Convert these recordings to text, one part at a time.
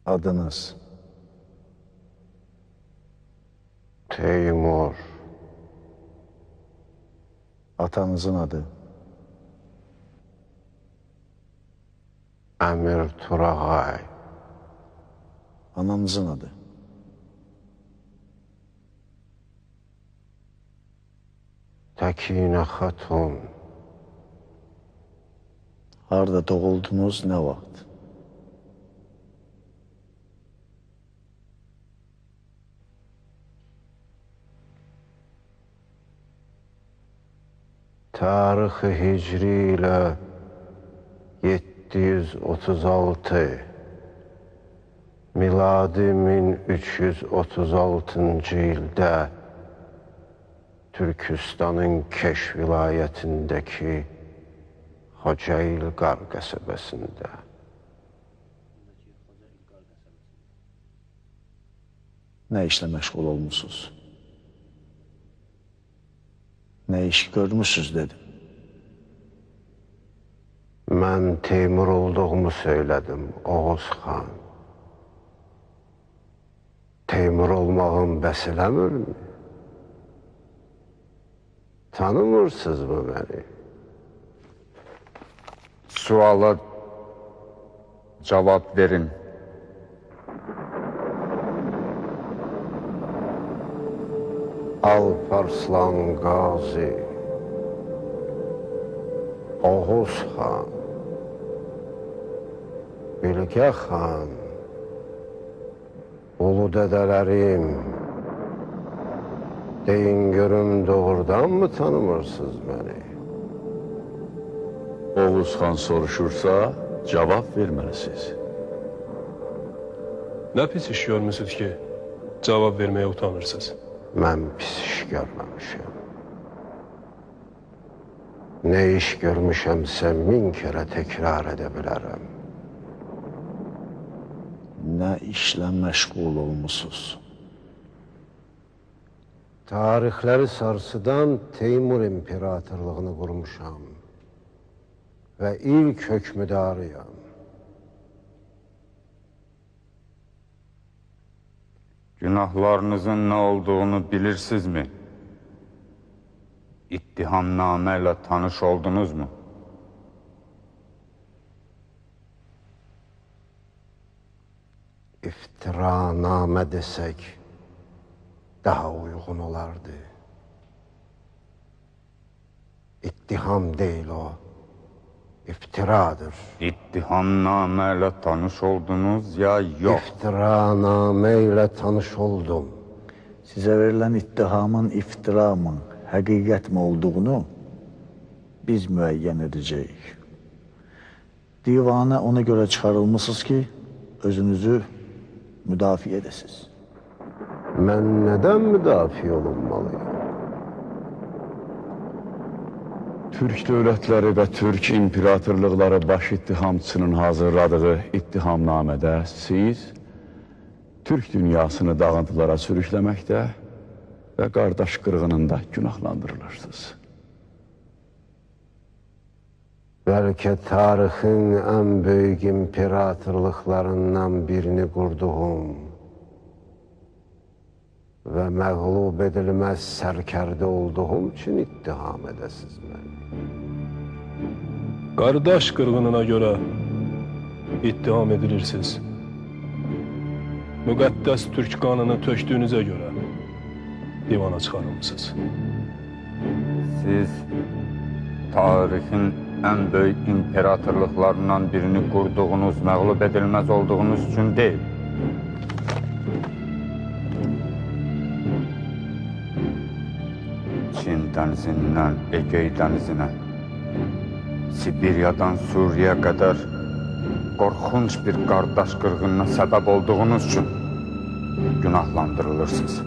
Adınız? Teymur. Atanızın adı? Əmir Turağay. Ananızın adı? Təkinə Xatun. Harda doğuldunuz, ne vaxt? Tarixi hicri ilə 736, miladi 1336-cı ildə Türkistanın Keş vilayətindəki Hacayil Qar qəsəbəsində. Ne işle meşgul olmuşsunuz? Ne iş görmüşsünüz dedim. Mən Teymur olduğumu söylədim, Oğuz xan. Teymur olmağım bəs eləmirmi? Tanımırsınız mı məni? Suala cevap verin. Alparslan Qazi, Oğuz xan, Bilgə xan, ulu dədələrim, deyin görüm doğrudan mı tanımırsınız məni? Oğuz xan soruşursa cevap verməlisiniz. Ne pis iş görmüşsünüz ki cevap vermeye utanırsınız? Mən pis iş görməmişəm. Ne iş görmüşəmsə min kərə təkrar edə bilərəm. Ne işle meşgul olmuşsunuz? Tarixləri sarsıdan Teymur imperatorluğunu qurmuşam və ilk hökmüdarıyam. Günahlarınızın ne olduğunu bilirsinizmi? İttihamname ile tanış oldunuz mu? İftiraname desək daha uyğun olardı. İttiham deyil o, iftiradır. İttihamname ile tanış oldunuz ya yok? İftiraname ile tanış oldum. Size verilen ittihamın iftira mı, hakikat mi olduğunu biz müeyyen edeceğiz. Divana ona göre çıkarılmışsınız ki özünüzü müdafi edesiniz. Mən nədən müdafi olunmalıyım? Türk devletleri ve Türk imparatorluqları baş ittihamçısının hazırladığı ittihamnamədə siz Türk dünyasını dağıntılara sürükləməkdə və qardaş qırğınında günahlandırılırsınız. Bəlkə tarixin ən böyük imperatorluqlarından birini qurduğum və məğlub edilməz sərkərdə olduğum üçün ittiham edəsiz məni. Kardeş kırgınına göre ittiham edilirsiniz. Müqəddəs Türk kanını tökdüğünüze göre divana çıkarılmışsınız. Siz tarihin en büyük imparatorluklarından birini kurduğunuz, məğlub edilmez olduğunuz için değil. Çin dənizindən Egey dənizinə, Sibiryadan Suriye'ye kadar korkunç bir qardaş qırğınına səbəb olduğunuz için günahlandırılırsınız.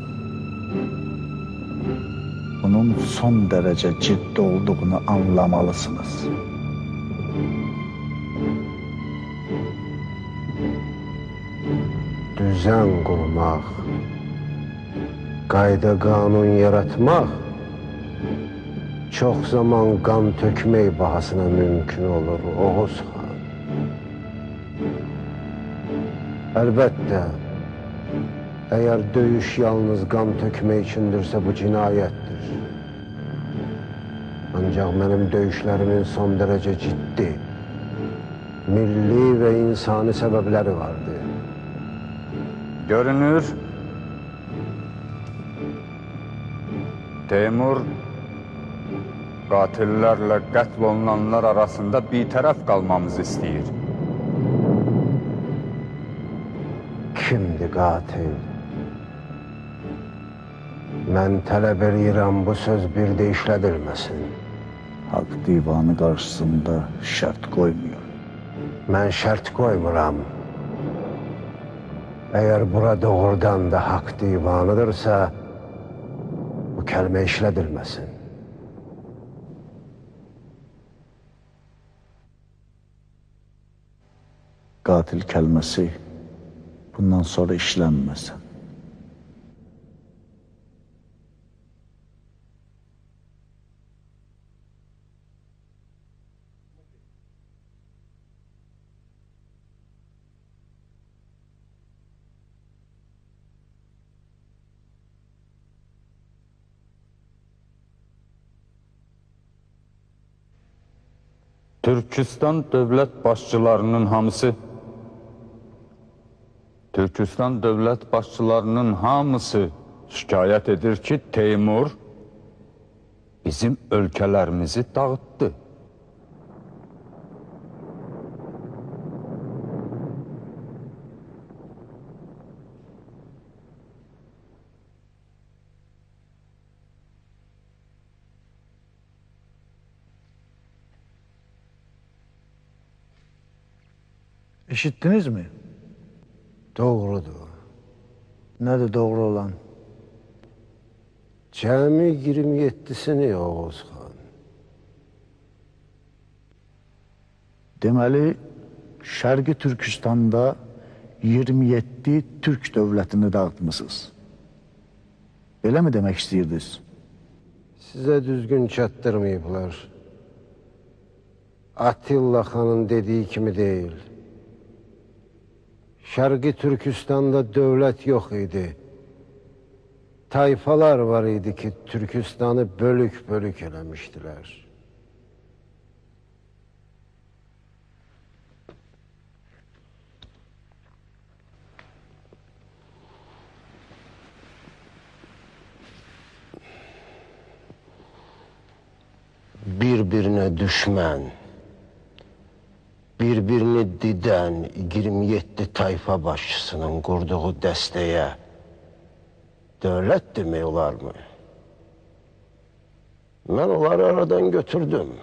Bunun son derece ciddi olduğunu anlamalısınız. Düzen qurmaq, qayda qanun yaratmaq çox zaman qan tökmək bahasına mümkün olur, Oğuz xan. Əlbəttə, əgər döyüş yalnız qan tökmək üçündürsə bu cinayətdir. Ancaq mənim döyüşlərimin son dərəcə ciddi, milli və insani səbəbləri vardı. Görünür, Teymur qatillərlə qətl olunanlar arasında bir tərəf qalmamızı istəyir. Kimdir qatil? Mən tələb edirəm bu söz bir də işlədilməsin. Haqq divanı qarşısında şərt qoymuyor. Mən şərt qoymuram. Əgər bura doğrudan da haqq divanıdırsa, bu kəlmə işlədilməsin. Qatil kəlməsi bundan sonra işlənməsin. Türkistan dövlət başçılarının hamısı şikayət edir ki, Teymur bizim ölkələrimizi dağıtdı. Eşittiniz mi? Doğrudur. Nədir doğru olan? Cəmi 27'sini Oğuz xan. Deməli, Şərqi Türkistanda 27 Türk dövlətini dağıtmışsınız. Belə mi demək istəyirdiniz? Sizə düzgün çatdırmayıblar. Atilla xanın dediği kimi değil. Şərqi Türkistan'da dövlət yox idi. Tayfalar var idi ki, Türkistan'ı bölük-bölük eləmişdilər. Bir-birine düşmən, bir-birini didən 27 tayfa başçısının qurduğu dəstəyə dövlət demək olar mı? Mən onları aradan götürdüm.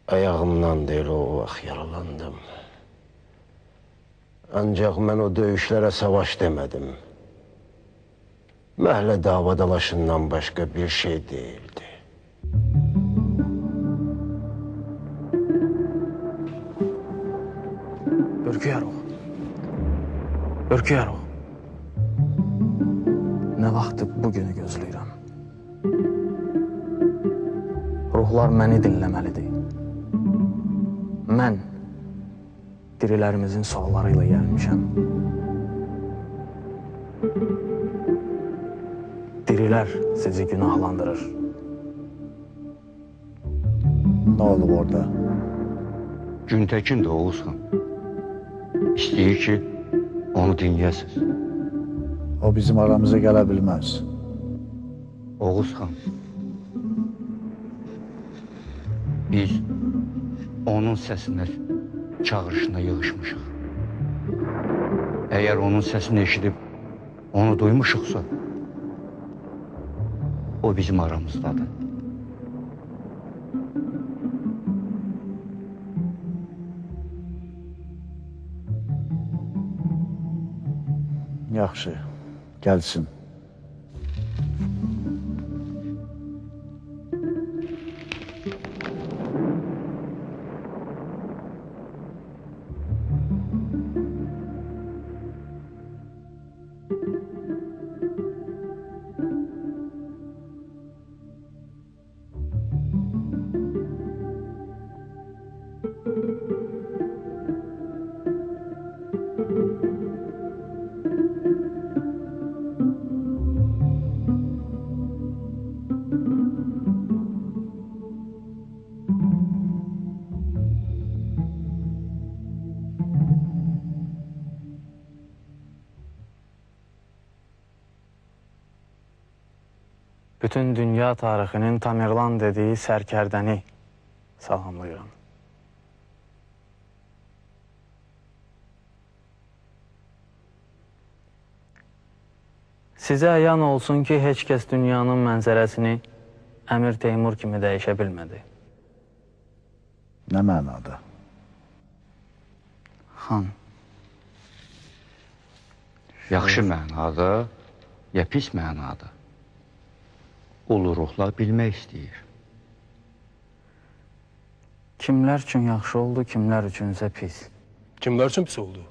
Ayağımdan da elə o vaxt yaralandım. Ancaq mən o döyüşlərə savaş demədim. Məhlə davadalaşından başqa bir şey değildi. Ürküyarıq. Nə vaxtı bugünü gözləyirəm. Ruhlar məni dinləməlidir. Mən dirilərimizin suallarıyla gəlmişəm. Dirilər sizi günahlandırır. Nə olub orada? Güntəkin də Oğuz xan. İstəyir ki, onu dinləyəsiniz. O bizim aramıza gələ bilməz. Oğuz xan, biz onun səsinə, çağırışına yığışmışıq. Əgər onun səsini eşidib, onu duymuşuqsa, o bizim aramızdadır. Yaxşı, gəlsin. bütün dünya tarixinin Tamerlan dediyi sərkərdəni salamlayıram. Sizə əyan olsun ki, heç kəs dünyanın mənzərəsini Əmir Teymur kimi dəyişə bilmədi. Nə mənada? Xan, Yaxşı mənada, ya pis mənada? Ulu ruhlar bilmək istəyir. kimlər üçün yaxşı oldu, kimlər üçünsə pis. Kimlər üçün pis oldu?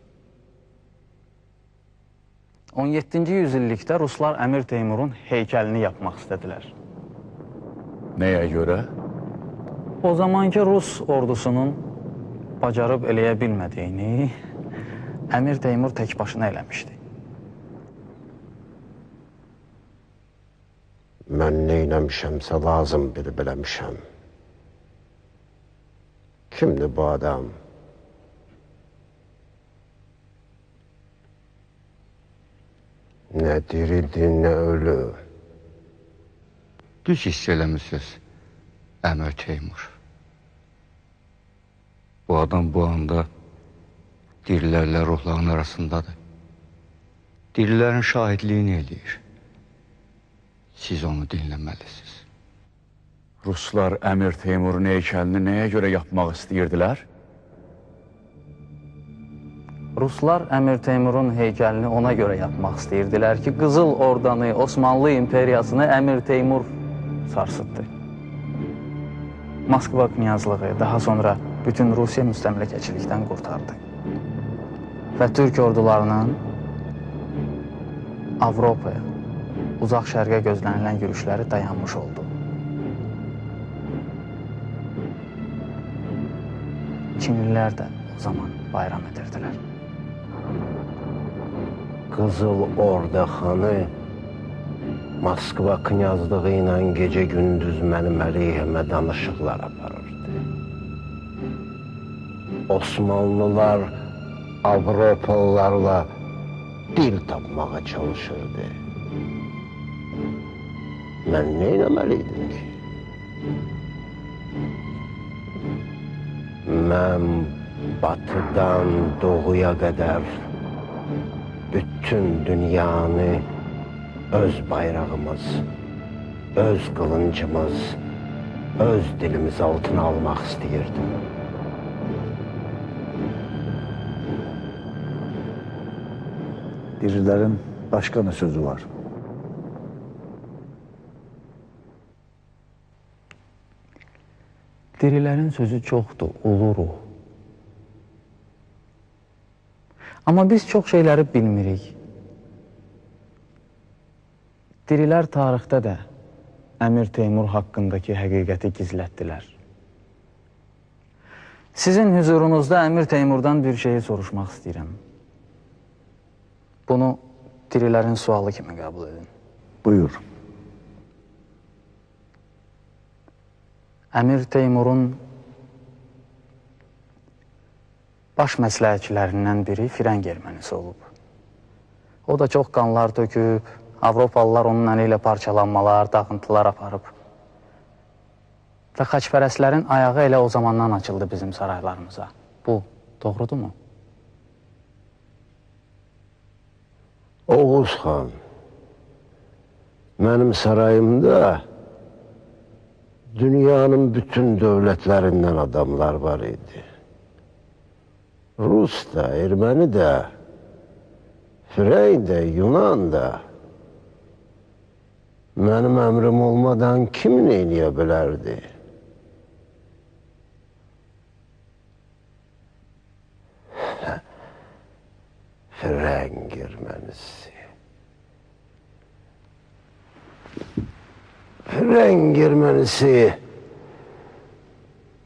17-ci yüzillikdə Ruslar Əmir Teymurun heykəlini yapmaq istədilər. Nəyə görə? O zamanki Rus ordusunun bacarıb eləyə bilmədiyini Əmir Teymur tək başına eləmişdi. Mən neyləmişəmsə lazım bilib eləmişəm. Kimdir bu adam? Nə diridir, nə ölü. Düz hiss eləmisiniz, Əmir Teymur. Bu adam bu anda dirilərlə ruhların arasındadır. Dirilərin şahidliyini eləyir. Siz onu dinləməlisiniz. Ruslar Əmir Teymurun heykəlini nəyə görə yapmaq istəyirdilər? Ruslar Əmir Teymurun heykəlini ona görə yapmaq istəyirdilər ki, Qızıl Ordanı, Osmanlı İmperiyasını Əmir Teymur sarsıtdı. Moskva knyazlığı daha sonra bütün Rusiya müstəmləkəçilikdən qurtardı. Və Türk ordularının Avropaya, uzaq şərqə gözlənilən yürüşləri dayanmış oldu. Çinlilər də o zaman bayram edirdilər. Qızıl Orda xanı Moskva knyazlığı ilə gecə-gündüz mənim əleyhimə danışıqlar aparırdı. Osmanlılar Avropalılarla dil tapmağa çalışırdı. Mən nə eləməliydim ki? Mən batıdan doğuya qədər bütün dünyanı öz bayrağımız, öz qılıncımız, öz dilimiz altına almaq istəyirdim. Dirilərin başqa nə sözü var? Dirilərin sözü çoxdur, ulu ruh. Amma biz çox şeyləri bilmirik. Dirilər tarixdə də Əmir Teymur haqqındakı həqiqəti gizlətdilər. Sizin huzurunuzda Əmir Teymurdan bir şeyi soruşmaq istəyirəm. Bunu dirilərin sualı kimi qəbul edin. Buyur. Əmir Teymurun baş məsləhətçilərindən biri Firəng ermənisi olub. O da çox qanlar töküb, Avropalılar onun əli ilə parçalanmalar, dağıntılar aparıb. Və xaçpərəstlərin ayağı elə o zamandan açıldı bizim saraylarımıza. Bu, doğrudurmu? Oğuz xan, mənim sarayımda dünyanın bütün dövlətlərindən adamlar var idi. Rus da, Erməni də, Firəng də, Yunan da. Mənim əmrim olmadan kim neyləyə bilərdi? Firəng ermənisi. Firəng ermənisi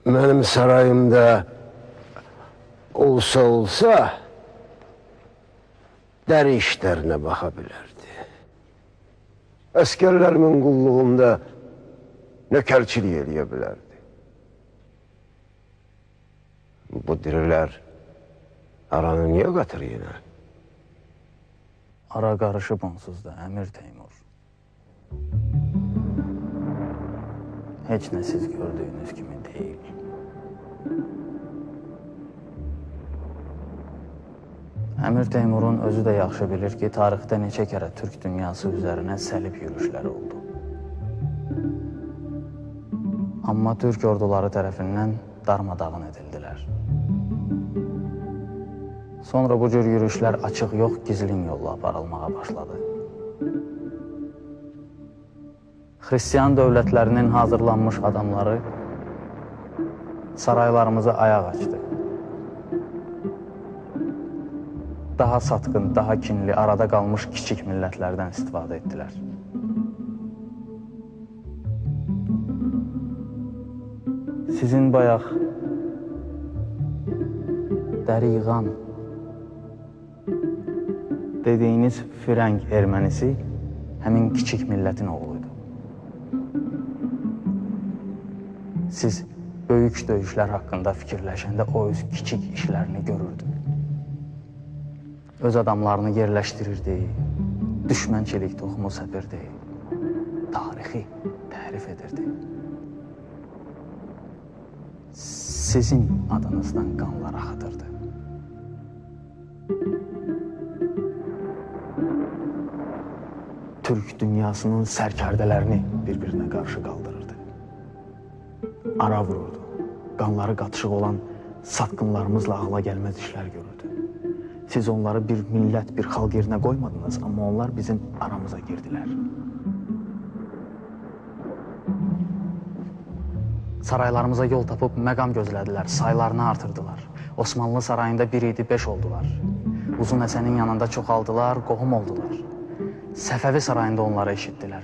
mənim sarayımda olsa dəri işlərinə baxa bilərdi. Əskərlərimin qulluğunda nökərçilik eləyə bilərdi. Bu dirilər aranı niyə qatırıyla? Ara qarışıb onsuz da, Əmir Teymur. heç nə siz gördüyünüz kimi deyil. Əmir Teymurun özü də yaxşı bilir ki, tarixdə neçə kərə Türk dünyası üzərinə səlib yürüşləri oldu. Amma Türk orduları tərəfindən darmadağın edildilər. Sonra bu cür yürüşlər açıq yox, gizlin yolla aparılmağa başladı. Xristiyan dövlətlərinin hazırlanmış adamları saraylarımıza ayaq açdı. Daha satqın, daha kinli, arada qalmış kiçik millətlərdən istifadə etdilər. Sizin bayaq Dəriğan dediyiniz Firəng ermənisi həmin kiçik millətin oğluydu. Siz böyük döyüşlər haqqında fikirləşəndə o öz kiçik işlərini görürdü. Öz adamlarını yerləşdirirdi, düşmənçilik toxumu səpirdi, tarixi tərif edirdi. Sizin adınızdan qanlar axıdırdı. Türk dünyasının sərkərdələrini bir-birinə qarşı qaldırırdı. Ara vururdu. Qanları qatışıq olan satqınlarımızla ağla gəlməz işlər görürdü. Siz onları bir millət, bir xalq yerinə qoymadınız, amma onlar bizim aramıza girdilər. Saraylarımıza yol tapıb məqam gözlədilər, saylarını artırdılar. Osmanlı sarayında 1 idi, 5 oldular. Uzun Həsənin yanında çoxaldılar, qohum oldular. Səfəvi sarayında onları eşitdilər.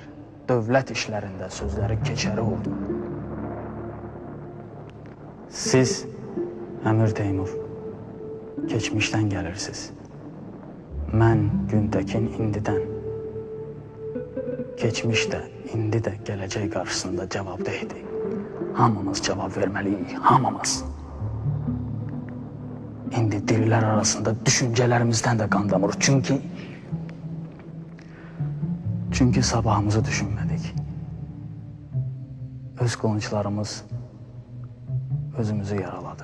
Dövlət işlərində sözləri keçəri oldu. Siz, Əmir Teymur, keçmişdən gəlirsiniz. Mən Güntəkin indidən. Keçmiş də, indi də gələcək qarşısında cavabdehdir. Hamımız cavab verməliyik, hamımız. İndi dirilər arasında düşüncələrimizdən də qan damır. Çünki sabahımızı düşünmədik. Öz qılınçlarımız özümüzü yaraladı.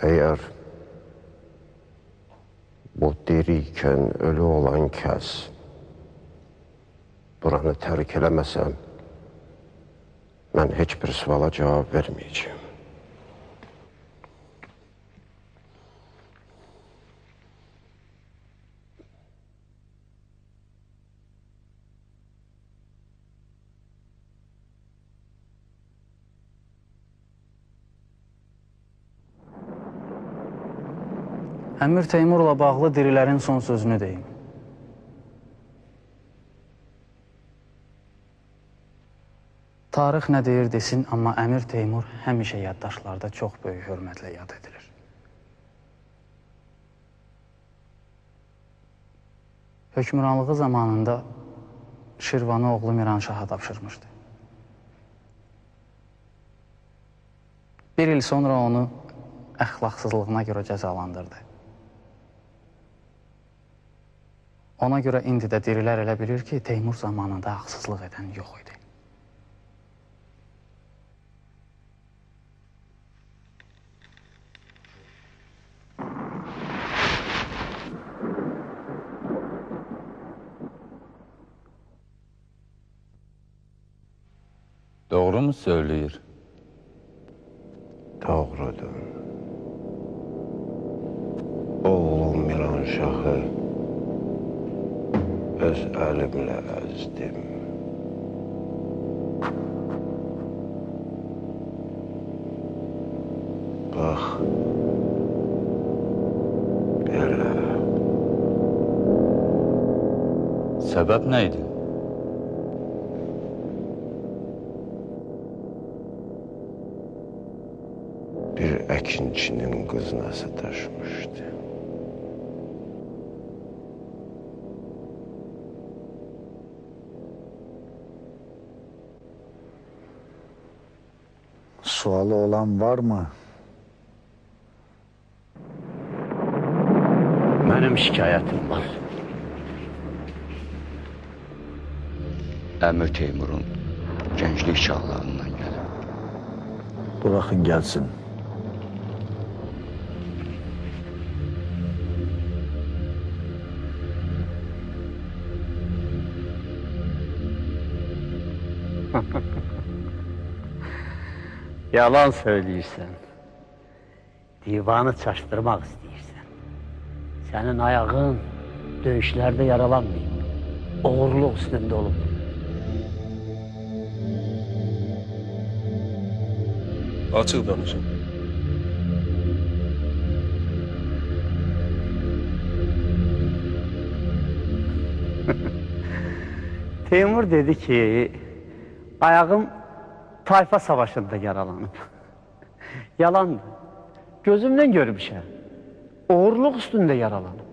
Eğer bu diriyken ölü olan kəs buranı tərk eləməsəm, mən heç bir suala cavab verməyəcəm. Əmir Teymurla bağlı dirilərin son sözünü deyim. Tarix nə deyir desin, amma Əmir Teymur həmişə yaddaşlarda çox böyük hörmətlə yad edilir. Hökmranlığı zamanında Şirvanı oğlu Miranşaha tapşırmışdı. 1 il sonra onu əxlaqsızlığına görə cəzalandırdı. Ona görə indi də dirilər elə bilir ki, Teymur zamanında haqsızlıq edən yox idi. Doğru mu söylüyor? Doğrudur. Oğlum Miranşahı öz əlimlə əzdim. Bax, belə. Səbəb nə idi? Bir əkinçinin qızına sataşmışdı. Sualı olan var mı? Mənim şikayətim var. Əmir Teymurun gənclik çağlarından gəlir. Buraxın gəlsin. Yalan söyləyirsən. Divanı çaşdırmaq istəyirsən. Sənin ayağın döyüşlərdə yaralanmayıb. Oğurluq üstündə olub. Açıq danışın. Teymur dedi ki, ayağım tayfa savaşında yaralanıb. Yalandır. Gözümdən görmüşəm. Uğurluq üstündə yaralanıb.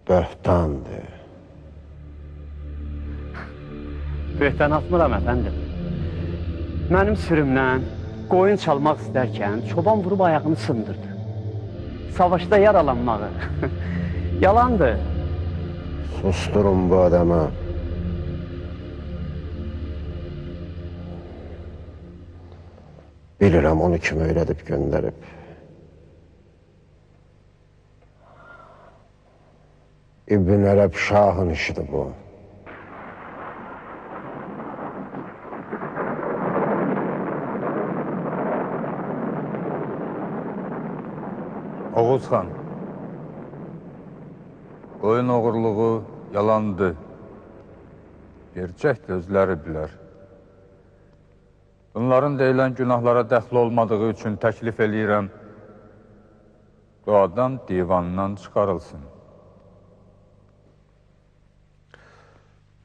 Böhtandır. Böhtan atmıram, əfəndim. Mənim sürümdən qoyun çalmaq istərkən çoban vurub ayağını sındırdı. Savaşda yaralanmağı. Yalandır. Susturun bu adamı. Bilirəm onu kim öyrədib göndərib. İbn Ərəb Şahın işidir bu. Oğuz xan, qoyun oğurluğu yalandı. Gerçək də özləri bilər. Bunların deyilən günahlara dəxli olmadığı üçün təklif eləyirəm, bu adam divandan çıxarılsın.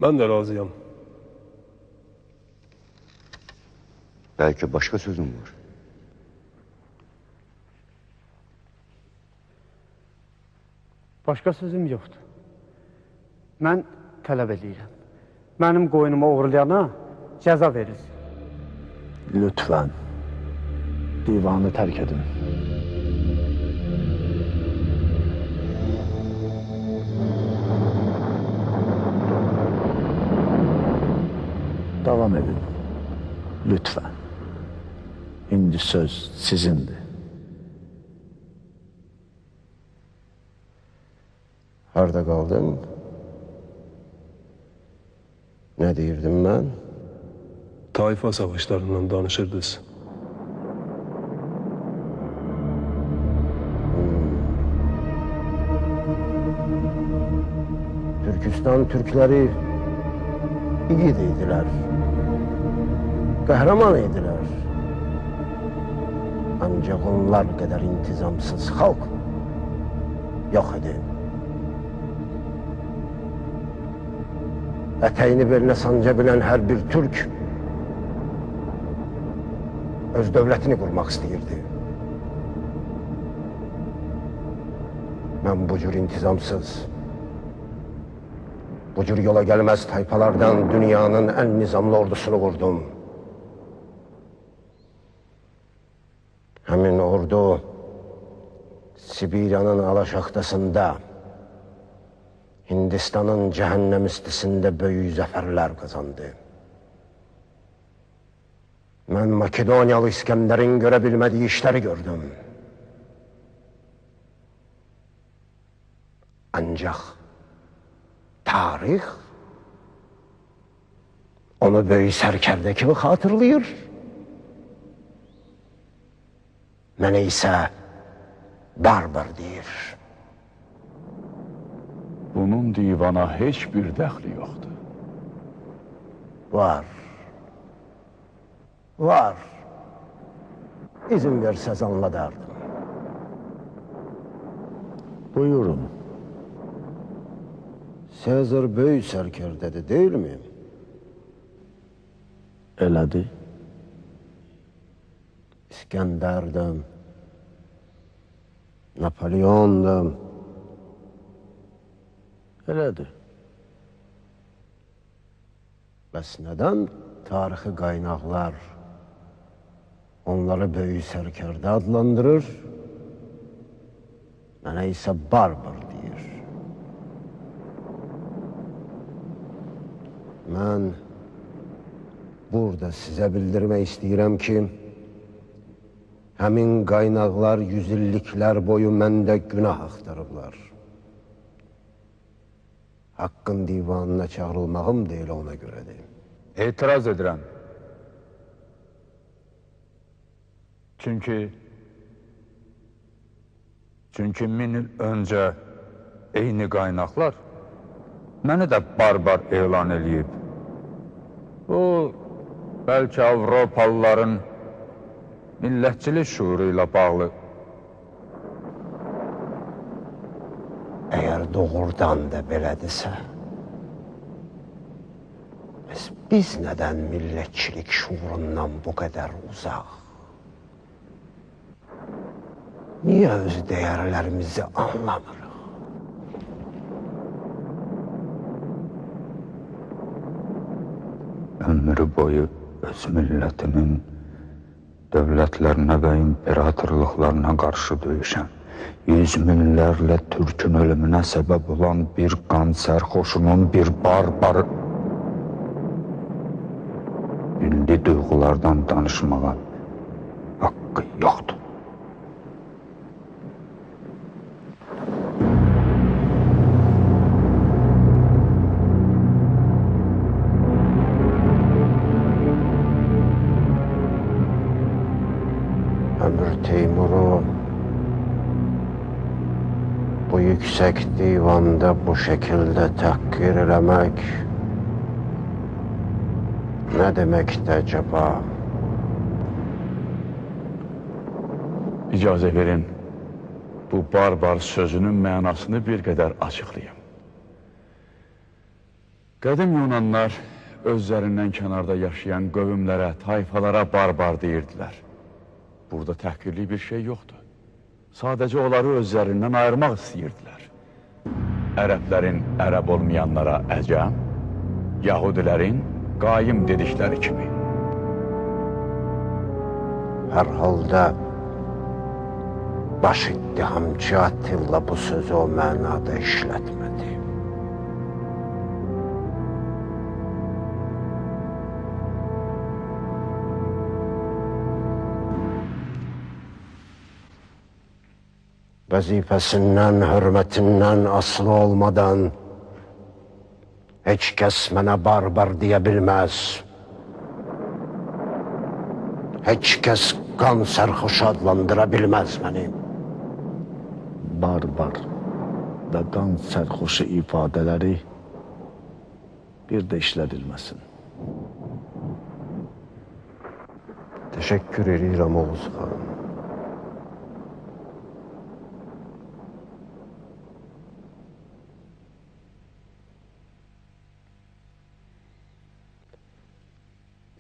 Mən də razıyam. Bəlkə başqa sözüm var. Başqa sözüm yoxdur. Mən tələb edirəm. Mənim qoyunuma uğurlayana cəza verir. Lütfən, divanı tərk edin. Davam edin, lütfən. İndi söz sizindir. Harda qaldın? Nə deyirdim mən? Tayfa savaşlarından danışırdınız. Türkistan Türkləri igid idilər. Qəhrəman idilər. Ancaq onlar qədər intizamsız xalq yox idi. Ətəyini belinə sanca bilən hər bir Türk öz dövlətini qurmaq istəyirdi. Mən bu cür intizamsız, bu cür yola gəlməz tayfalardan dünyanın ən nizamlı ordusunu qurdum. Həmin ordu Sibiryanın alaşaxtasında, Hindistanın cəhənnəm istisində böyük zəfərlər qazandı. Mən Makedoniyalı İskəndərin görə bilmədiyi işləri gördüm. Ancaq tarix onu böyük sərkərdə kimi xatırlayır. Mənə isə barbar deyir. Bunun divana heç bir dəxli yoxdur. Var. Var. İzin versəz anladardım. Buyurun. Sezar böyük sərkərdədir, deyil mi? Elədi. İskəndərdim. Napoleon'dum. Elədi. Bəs nədən tarixi qaynaqlar onları böyük sərkərdə adlandırır, mənə isə barbar deyir? Mən burada sizə bildirmək istəyirəm ki, həmin qaynaqlar yüzilliklər boyu məndə günah axtarıblar. Haqqın divanına çağrılmağım deyil ona görədir. Etiraz edirəm. Çünki 1000 il öncə eyni qaynaqlar məni də barbar elan eləyib. Bu, bəlkə Avropalıların millətçilik şuuru ilə bağlı. Əgər doğrudan da belədirsə, biz nədən millətçilik şuurundan bu qədər uzaq? Niyə öz dəyərlərimizi anlamırıq? Ömrü boyu öz millətinin dövlətlərinə və imperatorluqlarına qarşı döyüşən, yüz minlərlə türkün ölümünə səbəb olan bir qan sərxoşunun, bir barbarı milli duyğulardan danışmağa haqqı yoxdur. Əmir Teymuru bu yüksək divanda bu şəkildə təhqir eləmək nə deməkdir acaba? İcazə verin, bu barbar sözünün mənasını bir qədər açıqlayım. Qədim Yunanlar özlərindən kənarda yaşayan qövmlərə, tayfalara barbar deyirdilər. Burada təhqirli bir şey yoxdur. Sadəcə onları özlərindən ayırmaq istəyirdilər. Ərəblərin ərəb olmayanlara əcəm, Yahudilərin qayım dedikləri kimi. Hər halda baş ittihamçı Attila bu sözü o mənada işlətmədi. Vəzifəsindən, hörmətindən asılı olmadan heç kəs mənə barbar deyə bilməz. Heç kəs qan sərxoşu adlandıra bilməz məni. Barbar və qan sərxoşu ifadələri bir də işlədilməsin. Təşəkkür edirəm Oğuz xan.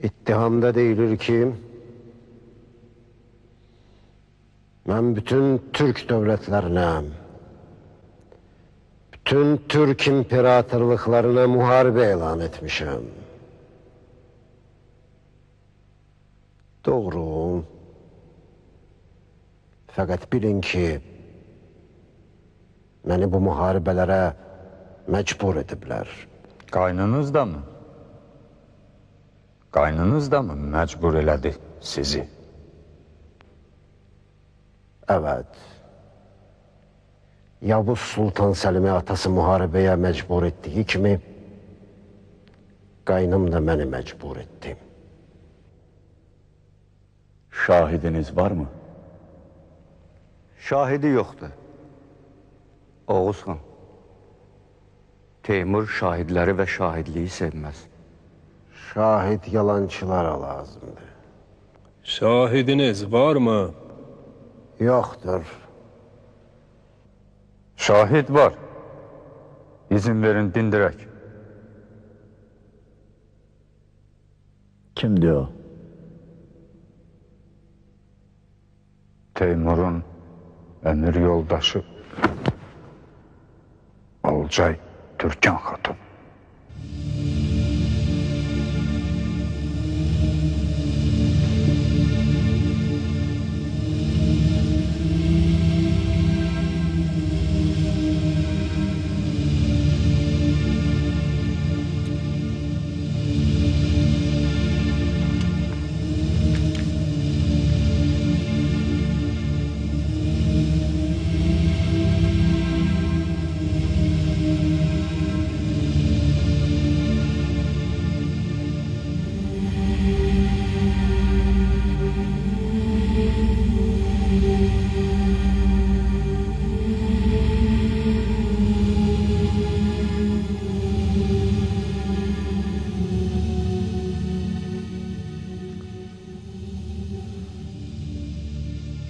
İttihamda deyilir ki, mən bütün Türk dövlətlərinə, bütün Türk imperatorluqlarına müharibə elan etmişəm. Doğru. Fəqət bilin ki, məni bu müharibələrə məcbur ediblər. Qaynınız da mı? Qaynınız da mı məcbur elədi sizi? Evet. Yavuz Sultan Səlim'i atası müharibəyə məcbur etdiyi kimi, qaynım da məni məcbur etdi. Şahidiniz var mı? Şahidi yoxdur. Oğuz xan. Teymur şahidləri və şahidliyi sevməz. Şahid yalançılara lazımdır. Şahidiniz var mı? Yoxdur. Şahid var. İzin verin dindirək. Kimdir o? Teymur'un əmir yoldaşı Olcay Türkan Xatun.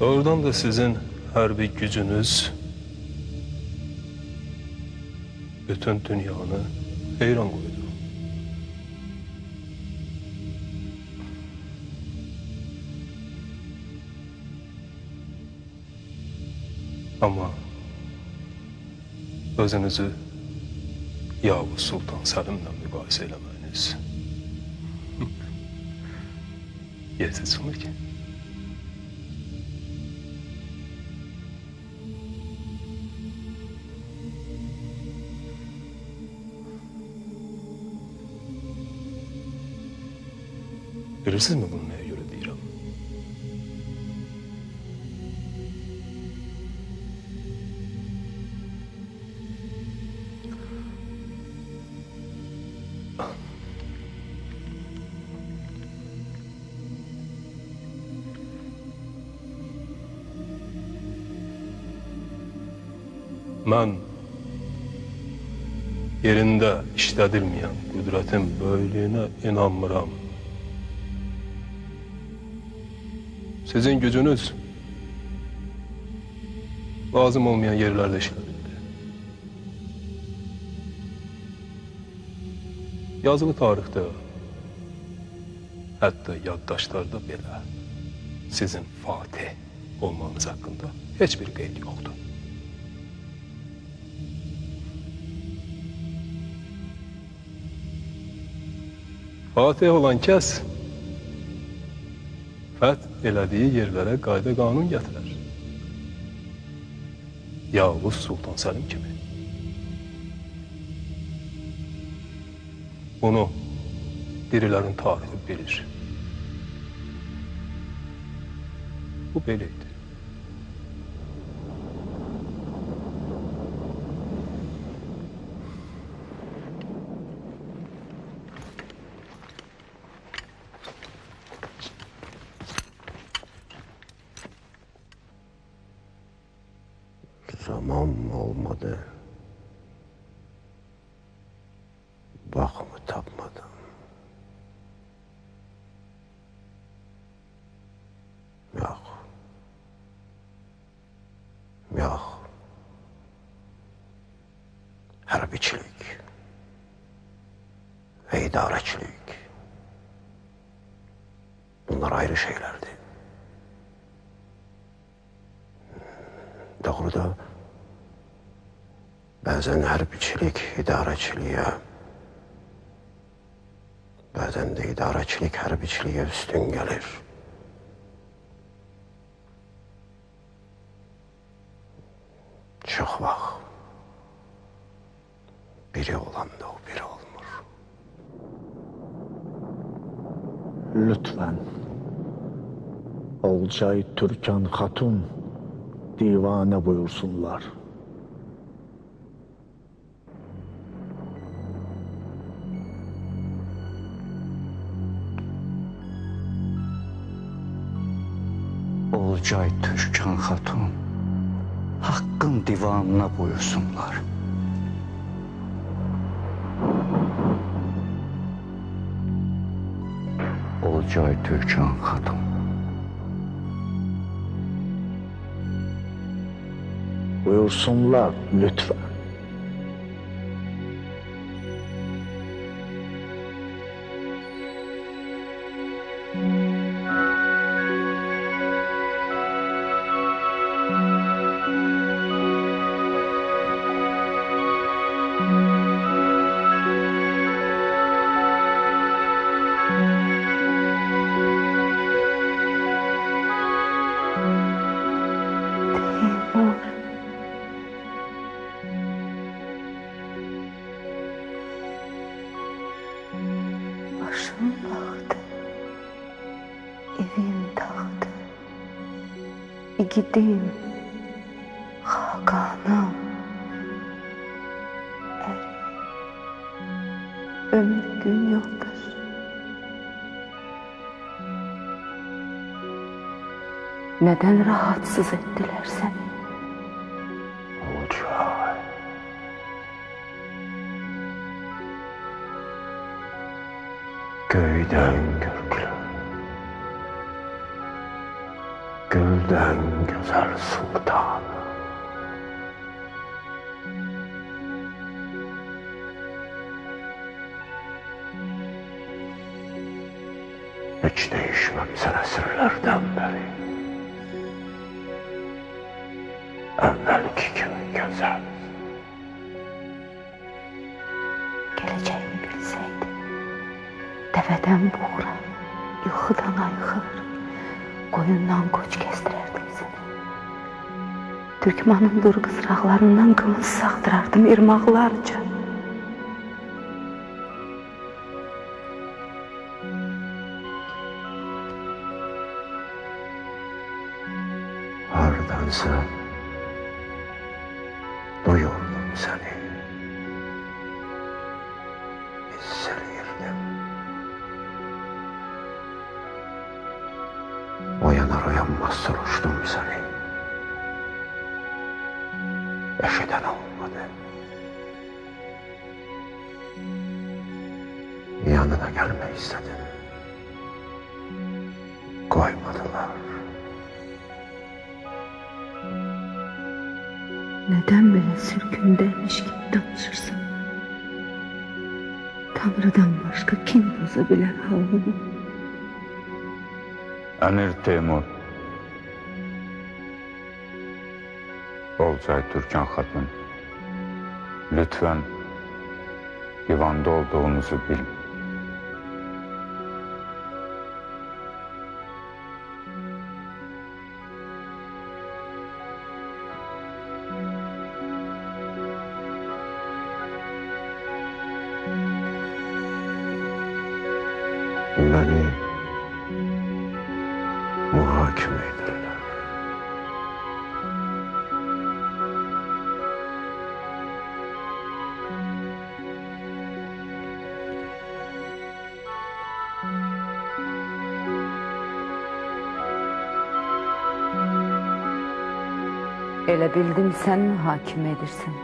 Oradan da sizin hərbi gücünüz bütün dünyanı heyran qoydu. Ama özünüzü Yavuz Sultan Səlimlə müqayisə eləməyiniz yersiz çıxmır ki. Bilirsiniz mi bunu neye göre deyirəm? Mən yerində işlədilməyən qüdrətin böyüklüyünə inanmıram. Sizin gücünüz lazım olmayan yerlerde işlenildi. Yazılı tarihte, hatta yaddaşlarda belə sizin Fatih olmanız hakkında hiçbir qeyd yoktu. Fatih olan kəs fəth elədiyi yerlərə qayda qanun gətirər. Yavuz Sultan Səlim kimi. Bunu dirilərin tarihi bilir. Bu beləydi. Zaman mı olmadı? Bak mı tapmadım? Yok. Yok. Hərbiçilik ve idarecilik. Bunlar ayrı şeylerdi. Doğruda bazen hərbiçilik idarəçiliyə, bazen de idarəçilik hərbiçiliyə üstün gelir. Çox vaxt biri olanda o biri olmur. Lütfen Olcay Türkan Hatun divane buyursunlar. Olcay Türkan Hatun hakkın divanına buyursunlar. Olcay Türkan Hatun. Buyursunlar lütfen. Başım baktı, evim tahtı, igidim, hakanım, ömür gün yoldaş. Neden rahatsız ettiler seni? Olcay. Göyden göklü, gölden gülden güzel sultan. Hiç değişmemsen esirlerden beri. Evvelki gibi güzel. Geleceğimi bilseydim, deveden buğra, yıkıdan aykır, koyundan koç kestirerdim seni. Türkmanın dur kızraklarından kılıç saktırardım irmaklarca. Hardansa duyurdum seni. Hissediyordum. Uyanar uyanmaz soruştum seni. Eşiden olmadı. Yanına gelmek istedim. Koymadılar. Neden böyle sürgündeymiş gibi danışırsın? Tanrı'dan başka kim bozabilir halını? Emir Teymur. Olcay Türkan Hatun. Lütfen divanda olduğunuzu bilin. Beni muhakeme ederler. Elə bildim sen muhakeme edirsin.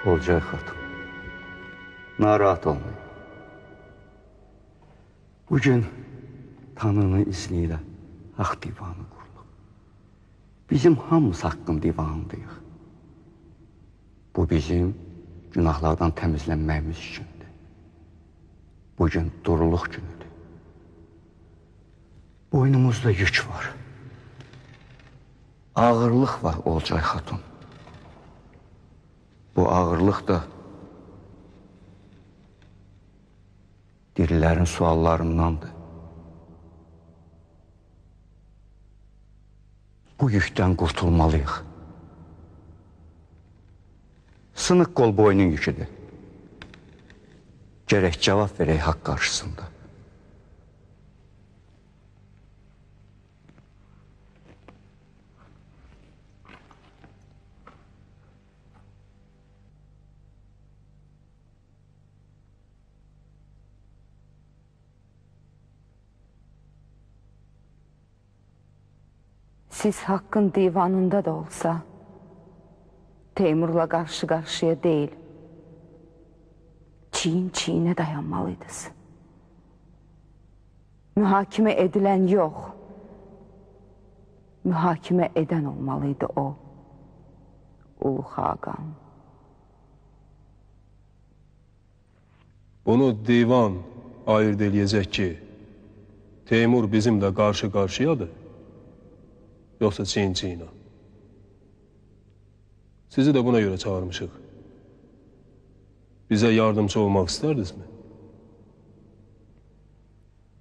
Olcay Hatun, narahat olmayın. Bugün Tanrının izniyle hak divanı kurulub. Bizim hamımız haqqın divanındayıq. Bu bizim günahlardan təmizlənməyimiz üçündür. Bugün duruluq günüdür. Boynumuzda yük var. Ağırlıq var Olcay Hatun. Bu ağırlıq da dirilərin suallarındandır. Bu yükdən qurtulmalıyıq. Sınıq qol boynun yüküdür. Gərək cavab verək haqq qarşısında. Siz hakkın divanında da olsa Teymur'la karşı karşıya değil, çiğin çiğine dayanmalıydınız. Mühakeme edilen yok, mühakeme eden olmalıydı o, Ulu Hakan. Bunu divan ayırt eləyəcək ki, Teymur bizimle karşı karşıyadır. Yoksa çiğin-çiğine. Sizi de buna göre çağırmışıq. Bize yardımcı olmak isterdiniz mi?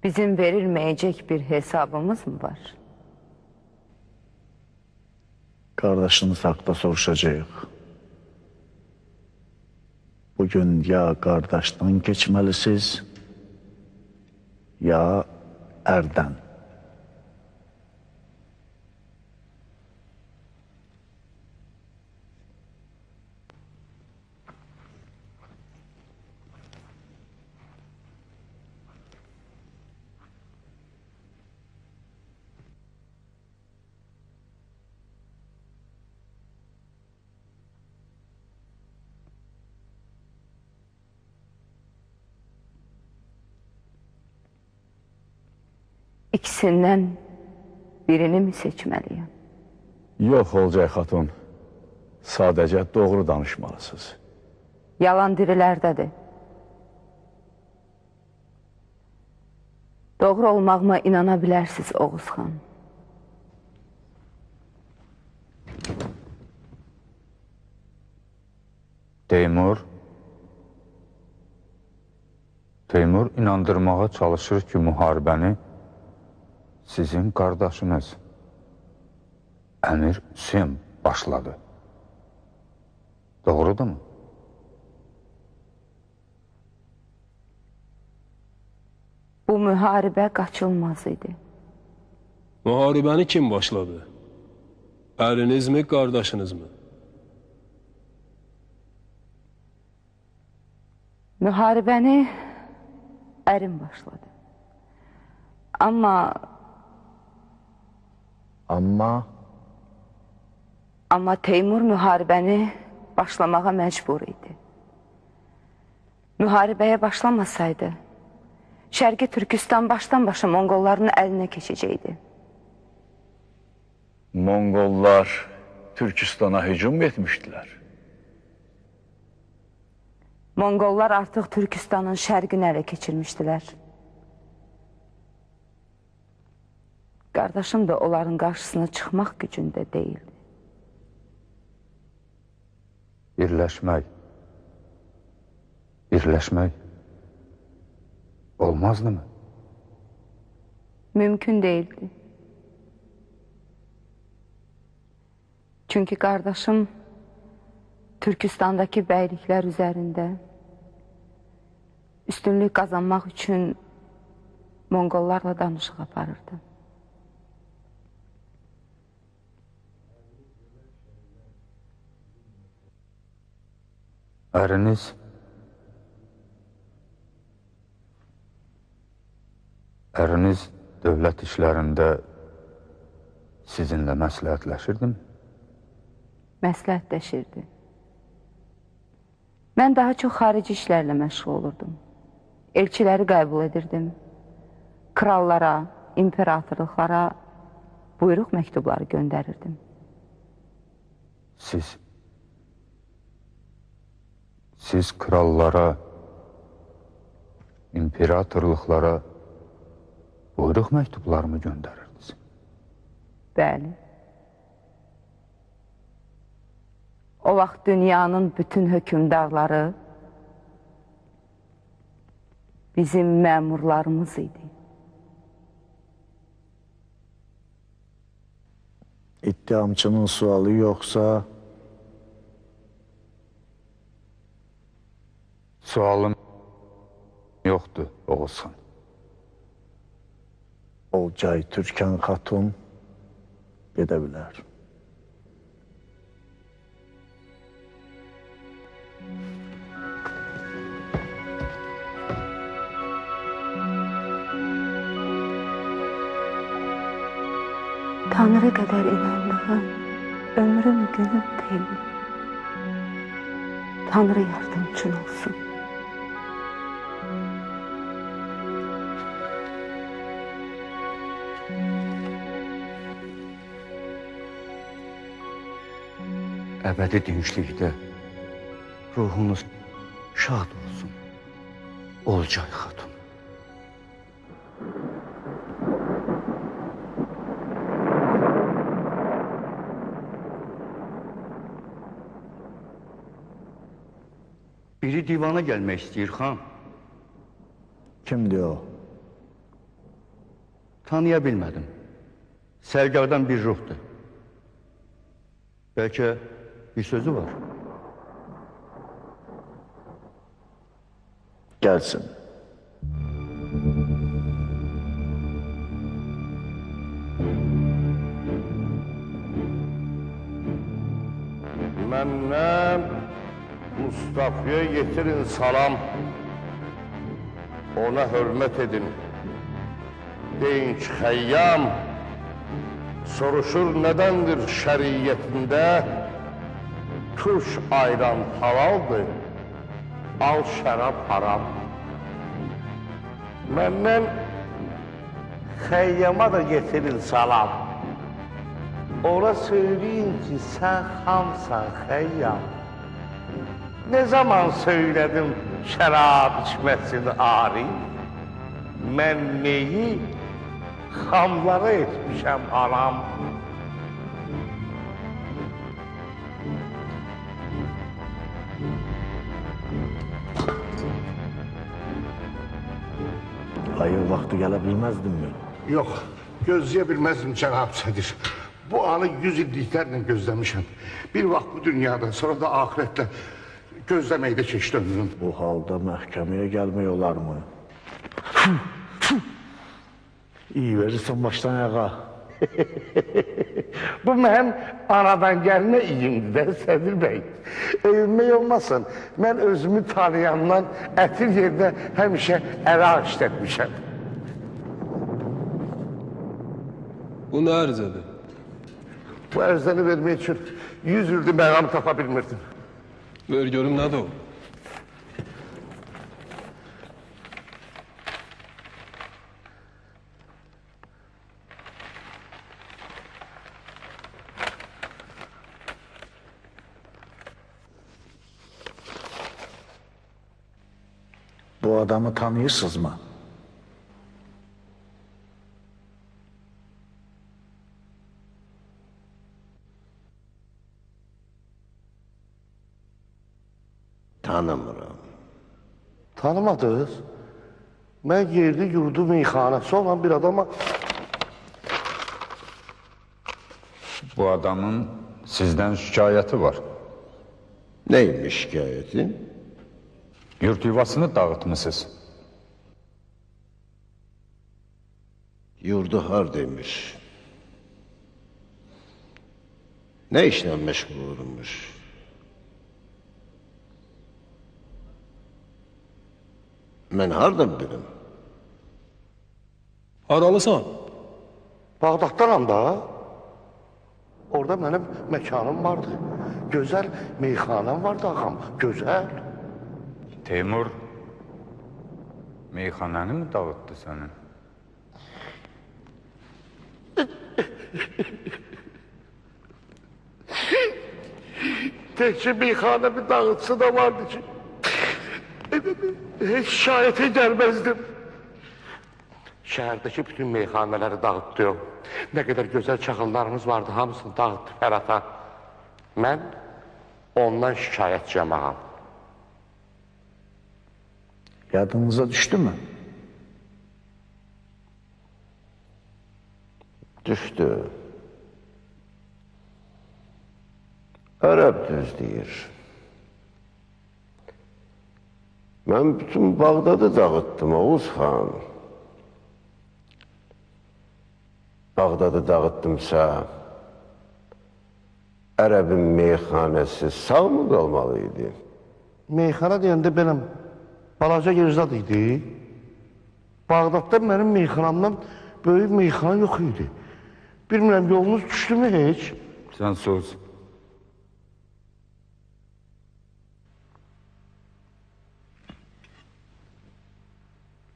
Bizim verilmeyecek bir hesabımız mı var? Kardeşiniz hakkında soruşacağıq. Bugün ya kardeşten geçmelisiniz, ya erden. İkisindən birini mi seçməliyəm? Yox, Olcay xatun. Sadəcə doğru danışmalısınız. Yalan dirilərdədir. Doğru olmağıma inana bilərsiniz, Oğuz xan. Teymur inandırmağa çalışır ki, müharibəni sizin qardaşınız Əmir Hüseyin başladı. Doğrudur mu? Bu müharibə qaçılmaz idi. Müharibəni kim başladı? Əriniz mi, qardaşınız mı? Müharibəni ərim başladı. Amma Teymur müharibəni başlamağa məcbur idi. Müharibəyə başlamasaydı, Şərqi Türkistan başdan-başa Monqolların əlinə keçəcəkdi. Monqollar Türkistana hücum etmişdilər. Monqollar artıq Türkistanın şərqini ələ keçirmişdilər. Qardaşım da onların qarşısına çıxmaq gücündə deyildi. Birləşmək olmazdı mı? Mümkün değildi. Çünkü kardeşim Türkistan'daki beylikler üzerinde üstünlük kazanmak için Monqollarla danışıq aparırdı. Əriniz dövlət işlərində sizinlə məsləhətləşirdi mi? Məsləhətləşirdi. Mən daha çox xarici işlərlə məşğul olurdum. Elçiləri qəbul edirdim. Krallara, imperatorluqlara buyruq məktubları göndərirdim. Siz krallara, imperatorluqlara buyruq məktublarımı göndərirdiniz? Bəli. O vaxt dünyanın bütün hökümdarları bizim məmurlarımız idi. İttihamçının sualı yoxsa Sualım yoxdur, Oğuz xan. Olcay Türkan xatun gedə bilər. Tanrı qədər inandığım ömrüm günüm Teymur. Tanrı yardımcın olsun. Əbədi dinclikdə ruhunuz şad olsun, Olcay xatun. Biri divana gəlmək istəyir, xan. Kimdir o? Tanıya bilmədim. Sərgardan bir ruhdur. Bəlkə bir sözü var. Gəlsin. Məndən Mustafa'ya getirin salam. Ona hürmet edin. Deyin ki Xəyyam soruşur nedendir şəriyetində tuş ayran halaldır, al şərab haram. Məndən Xəyyama da getirin salam. Ora söyleyin ki sen hamsan Xəyyam. Ne zaman söyledim şərab içmesini Arif? Mən neyi xamlara etmişəm aram. Hayır vakti gelebilmezdin mi? Yok, gözleyebilmezdim Cenab-ı Sedir. Bu anı 100 illiklerle gözlemişim. Bir vaxt bu dünyada, sonra da ahirette gözlemeyi de keçdi ömrüm. Bu halda mahkemeye gelmiyor olar mı? İyi verirsen baştan ayağa. Bu mənim anadan gəlmə iyimdir də Sədir bəy. Övmək olmasın, mən özümü tanıyandan ətir yerdə həmişə ələ işlətmişəm. Bu nə ərizədir? Bu ərzəni vermək üçün 100 ildir məqamı tapa bilmirdim. Ver görüm nədir o? Bu adamı tanıyorsunuz mu? Tanımıram. Tanımadınız? Mən yerli yurdu meyxanəsi olan bir adama... Bu adamın sizden şikayeti var. Neymiş şikayeti? Yurt yuvasını dağıtmışsınız. Yurdu hardaymış? Ne işle meşgul olurmuş? Ben hardan bilim? Haralısan? Bağdatdanam da. Orada mənim məkanım vardı. Gözəl meyxanəm vardı ağam, gözəl. Teymur meyxanəni mi dağıttı senin? Təkcə meyxanəmi dağıtsı da vardı ki, heç şikayətə gəlməzdim. Şəhərdəki bütün meyxanələri dağıtdı. Nə qədər gözəl çaxıllarımız vardı, hamısını dağıtdı Fərata. Mən ondan şikayətçiyəm ağam. Yadınıza düştü mü? Düştü. Arap düz deyir. Ben bütün Bağdat'ı dağıttım Oğuz Han. Bağdat'ı dağıttımsa Arap'ın meyxanəsi sağ mı qalmalıydı? Meyxana deyəndə benim balaca Girzad idi. Bağdatda mənim meyxanamdan böyük meyxana yox idi. Bilmirəm, yolunuz düşdü mü heç? Sen sus.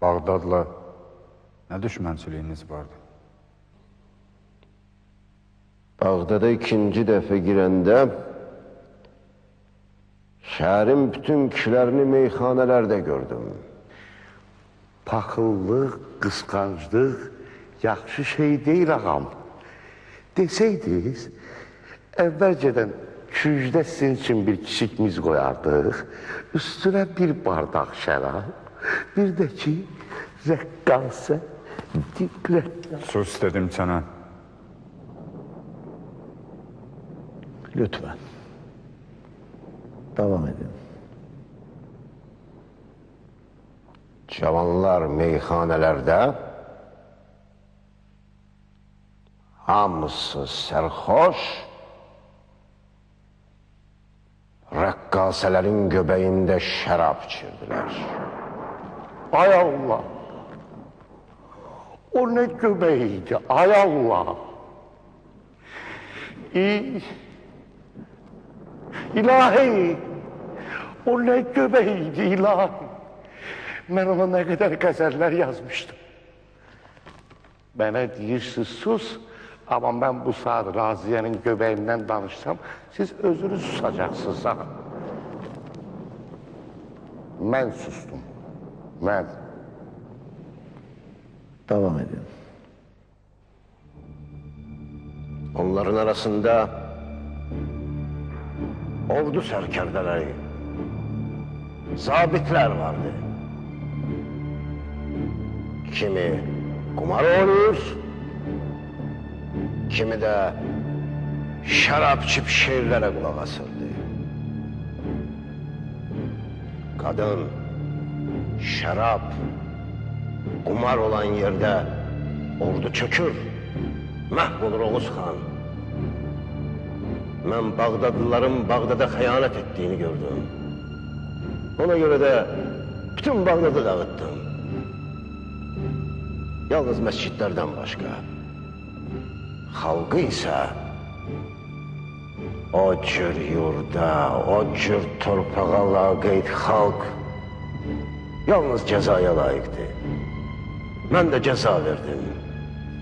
Bağdadla ne düşmənçiliyiniz vardı? Bağdat'a ikinci dəfə girəndə şəhərin bütün kişilərini meyxanələrdə gördüm. Paxıllıq, qısqanclıq yaxşı şey deyil ağam. Desəydiniz, əvvəlcədən kücdə sizin üçün bir kiçik miz qoyardıq, üstünə bir bardaq şərab, bir də ki, rəqqasə, diqqət. Sus dedim sana. Lütfen. Devam edin. Cavanlar meyxanələrdə hamısı sərxoş, rəqqasələrin göbəyində şərab içirdilər. Ay Allah! O nə göbəyiydi, ay Allah! İlahi! O nə göbəyiydi, ilahi! Mən ona nə qədər qəzəllər yazmışdım. Mənə deyirsiniz sus, amma mən bu saat Raziyənin göbəyindən danışsam, siz özünüz susacaqsınız. Mən sustum. Mən. Devam edin. Onların arasında ordu sərkərdələri, zabitlər vardı. Kimi kumar oynayır, kimi de şarap içip şiirlere kulak asırdı. Kadın, şarap, kumar olan yerde ordu çökür, mahvolur Oğuz Xan. Ben Bağdadlıların Bağdad'a xəyanət ettiğini gördüm. Ona göre de bütün Bağdad'ı dağıttım. Yalnız mescitlerden başka. Halkı ise o cür yurda, o cür torpağa laqeyd halk yalnız cezaya layıktı. Ben de ceza verdim.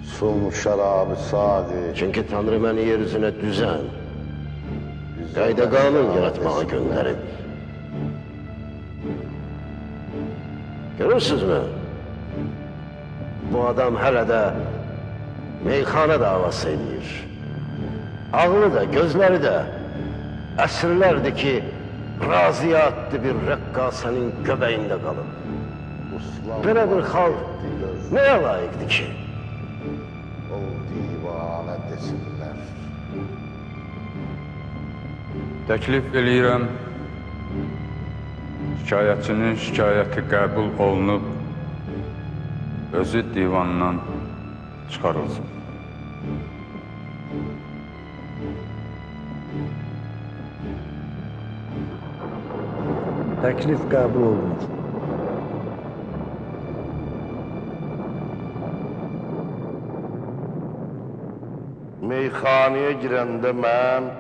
Sun şarabı sadi. Çünkü Tanrı beni yeryüzüne düzen, qayda kanun yaratmağa gönderip. Görürsünüz mü? Bu adam hələ də meyxana davası edir. Ağlı da, gözləri də əsrlərdir ki, Raziyə adlı bir rəqqasənin göbəyində qalıb. Belə bir xalq nəyə layiqdir ki? O divanə desinlər. Təklif eləyirəm, şikayətçinin şikayəti qəbul olunub, özü divandan çıxarılsın. Təklif qəbul olunur. Meyxaneye girəndə mən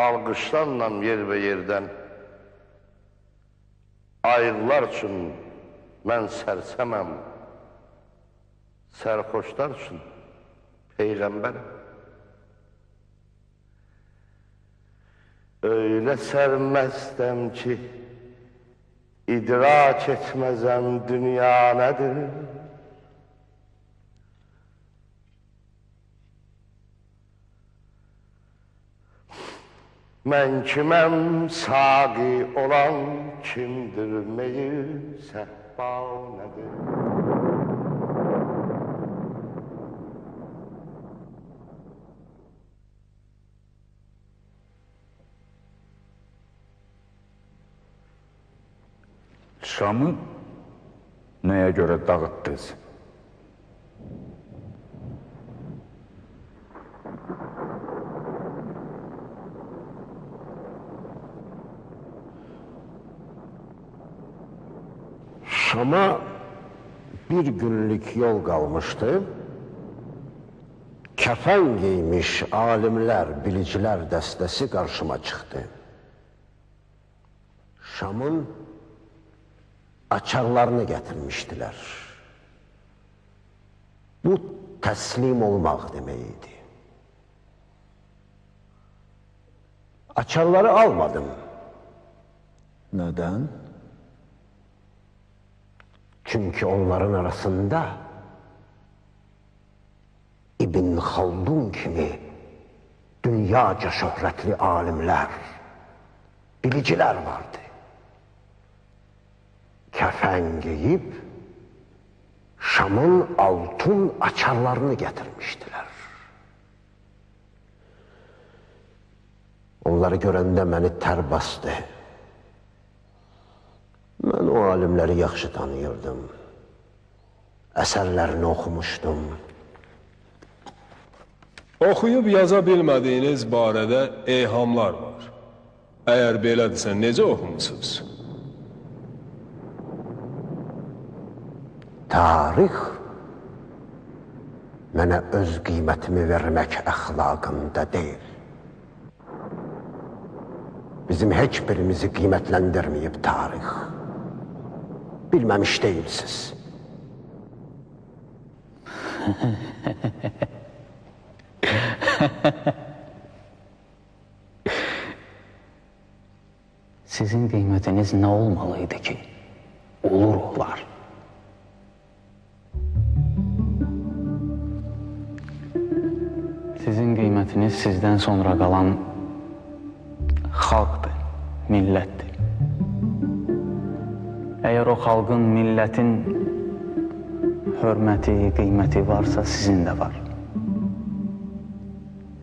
alqışlarla yer və yerdən ayıqlar üçün mən sərsəməm, sərxoşlar üçün peyğəmbərəm. Öyle sərməstəm ki, idrak etməzəm dünya nədir? Mən kiməm, saqi olan kimdir, meyir, səhba nədir? Şamı nəyə görə dağıtdınız? Şam'a bir günlük yol kalmıştı. Kefen giymiş alimler, biliciler destesi karşıma çıktı. Şam'ın açarlarını getirmiştiler. Bu teslim olmak demeydi. Açarları almadım. Neden? Çünkü onların arasında İbn Haldun gibi dünyaca şöhretli alimler, biliciler vardı. Kefen giyip Şam'ın altın açarlarını getirmiştiler. Onları görəndə məni tər bastı. Mən o alimləri yaxşı tanıyırdım. Əsərlərini oxumuşdum. Oxuyub yaza bilmədiyiniz barədə eyhamlar var. Əgər belədirsə, necə oxumusunuz? Tarix mənə öz qiymətimi vermək əxlaqında deyil. Bizim heç birimizi qiymətləndirməyib tarix. Bilməmiş deyilsiz. Sizin qiymətiniz nə olmalıydı ki, olur olar. Sizin qiymətiniz sizdən sonra qalan xalqdır, millətdir. Əgər o xalqın, millətin hörməti, qiyməti varsa, sizin də var.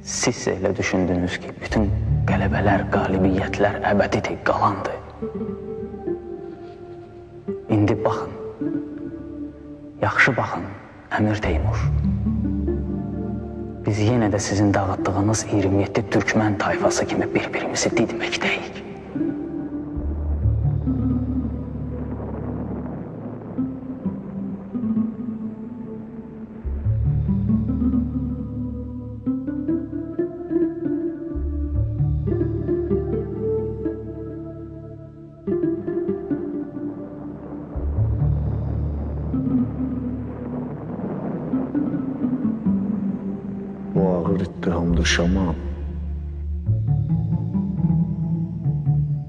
Siz elə düşündünüz ki, bütün qələbələr, qalibiyyətlər əbədidir, qalandır. İndi baxın, yaxşı baxın, Əmir Teymur. Biz yenə də sizin dağıtdığınız 27 türkmən tayfası kimi bir-birimizi didməkdəyik. Bu ağır ittihamdır Şaman.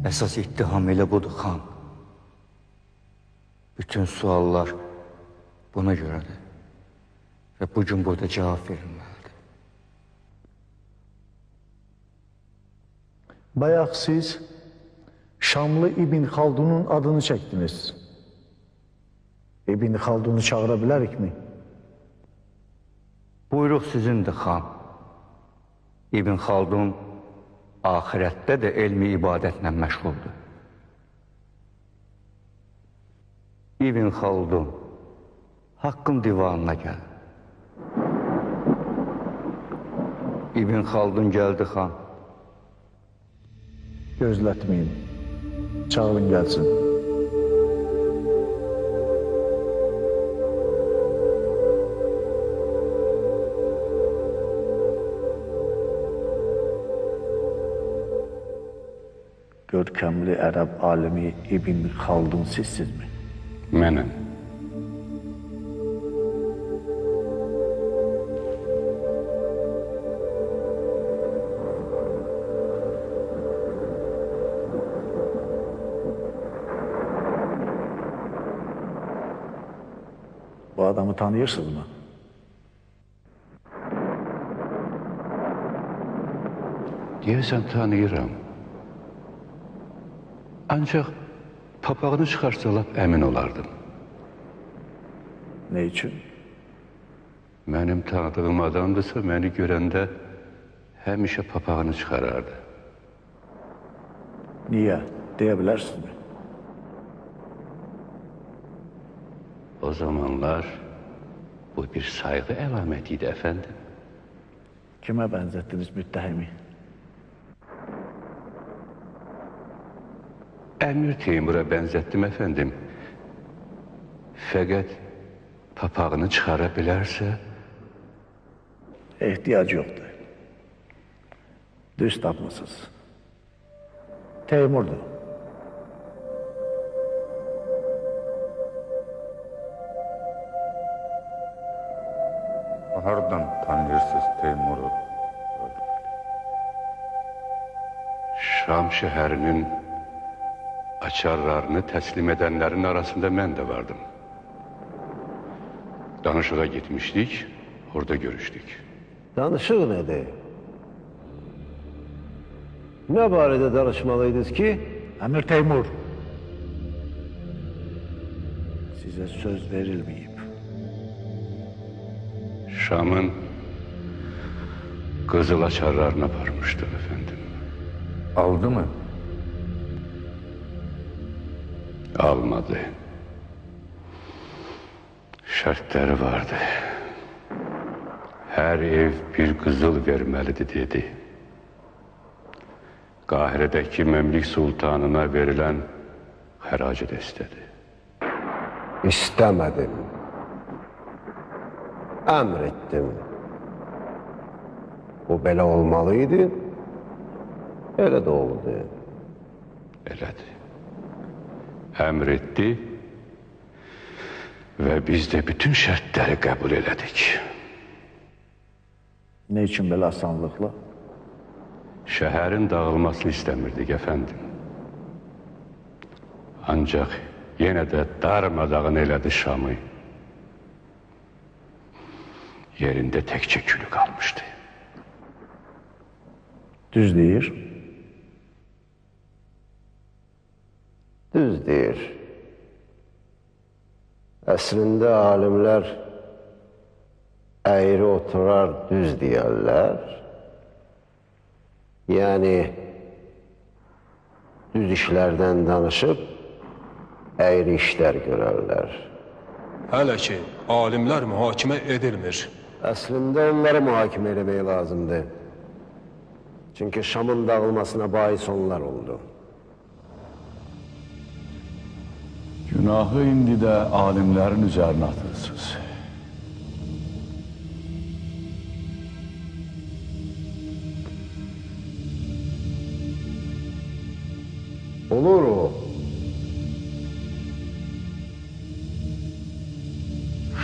Əsas ittiham elə budur, xan. Bütün suallar buna görədir. Və bugün burada cavab verilməlidir. Bayaq siz Şamlı İbn Xaldunun adını çəkdiniz. İbn Xaldunu çağıra bilərikmi? Buyruq sizindir, xan. İbn Xaldun ahirətdə də elmi ibadətlə məşğuldur. İbn Xaldun, haqqın divanına gəl. İbn Xaldun gəldi, xan. Gözlətməyin. Çağırın gəlsin. Görkəmli ərəb alimi İbn Xaldun sizsizmi? Mənəm. Bu adamı tanıyırsınızmı? Deyəsən tanıyıram. Ancaq papağını çıxarsalar əmin olardım. Ne üçün? Mənim tanıdığım adamdırsa məni görəndə həmişə papağını çıxarardı. Niyə? Deyə bilərsinizmi? O zamanlar bu bir sayğı əlaməti idi, əfəndim. Kimə bənzətdiniz müttəhimi? Əmir Teymur'a bənzətdim, əfəndim. Fəqət papağını çıxara bilərsə... Ehtiyac yoxdur. Düz tapmısınız. Teymur'dur. Hardan tanıyırsınız Teymur'u? Şam şəhərinin açarlarını təslim edənlərin arasında mən də vardım. Danışığa gitmişdik, orada görüşdük. Danışıq nədir? Nə barədə danışmalıydınız ki? Əmir Teymur. Sizə söz verilməyib. Şam'ın qızıl açarlarına aparmışdım, əfəndim. Aldı mı? Almadı. Şərtləri vardı. Hər ev bir qızıl verməlidir, dedi. Qahirədəki Məmlik Sultanına verilən xəracı da istədi. İstəmədim. Əmr etdim. Bu belə olmalıydı. Elə də oldu. Elədir. Əmr etdi. Və biz də bütün şərtləri qəbul elədik. Ne için belə asanlıqla? Şəhərin dağılmasını istəmirdik, əfəndim. Ancaq yenə də darmadağın elədi Şamı. Yerində təkcə külü qalmışdı. Düz deyir. Düz deyir. Əslində alimlər əyri oturar, düz deyərlər. Yəni, düz işlərdən danışıb, əyri işlər görərlər. Hələ ki, alimlər mühakimə edilmir. Əslində onları mühakimə eləmək lazımdır. Çünki Şamın dağılmasına bais onlar oldu. Günahı indi də alimlərin üzərinə atırsınız. Olur o.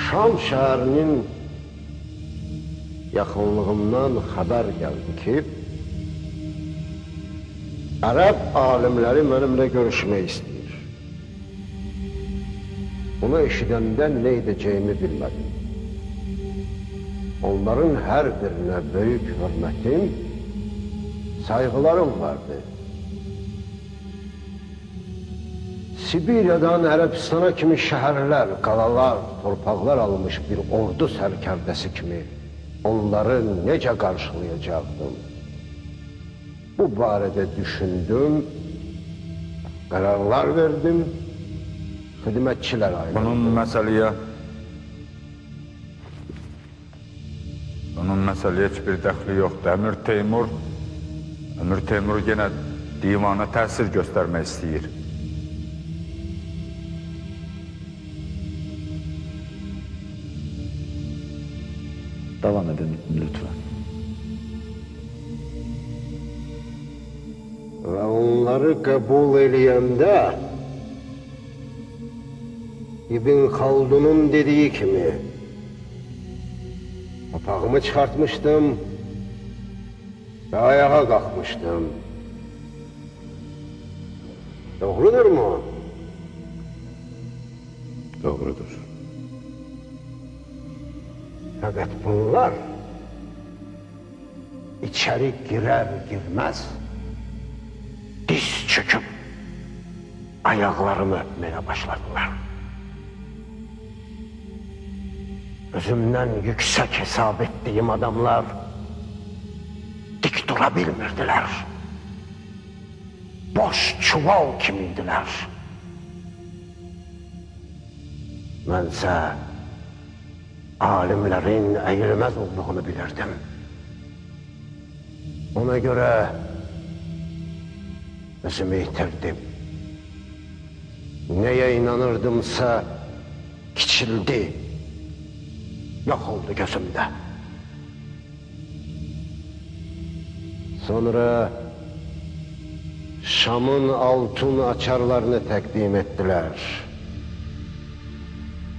Şam şəhərinin yaxınlığından xəbər gəldi ki, ərəb alimləri mənimlə görüşmək istəyir. Bunu eşidəndə nə edəcəyimi bilmədim. Onların hər birinə böyük hörmətim, sayğılarım vardı. Sibiryadan Ərəbistana kimi şəhərlər, qalalar, torpaqlar almış bir ordu sərkərdəsi kimi onları necə qarşılayacaqdım? Bu barədə düşündüm, qərarlar verdim, xidmətçilər ayrıldı. Bunun məsələyə heç bir dəxli yoxdur. Əmir Teymur yenə divana təsir göstərmək istəyir. Devam edin lütfen. Və onları qəbul eləyəndə İbn Xaldunun dediyi kimi papağımı çıxartmışdım və ayağa qalxmışdım. Doğrudurmu? Doğrudur. Fəqət bunlar içəri girər-girməz diz çöküb ayaqlarımı öpməyə başladılar. Özümdən yüksək hesab etdiyim adamlar dik dura bilmirdilər. Boş çuval kimiydiler. Mənsə alimlərin əyilməz olduğunu bilirdim. Ona görə özümü itirdim. Nəyə inanırdımsa kiçildi, yox oldu gözümdə. Sonra Şam'ın altın açarlarını təqdim etdilər.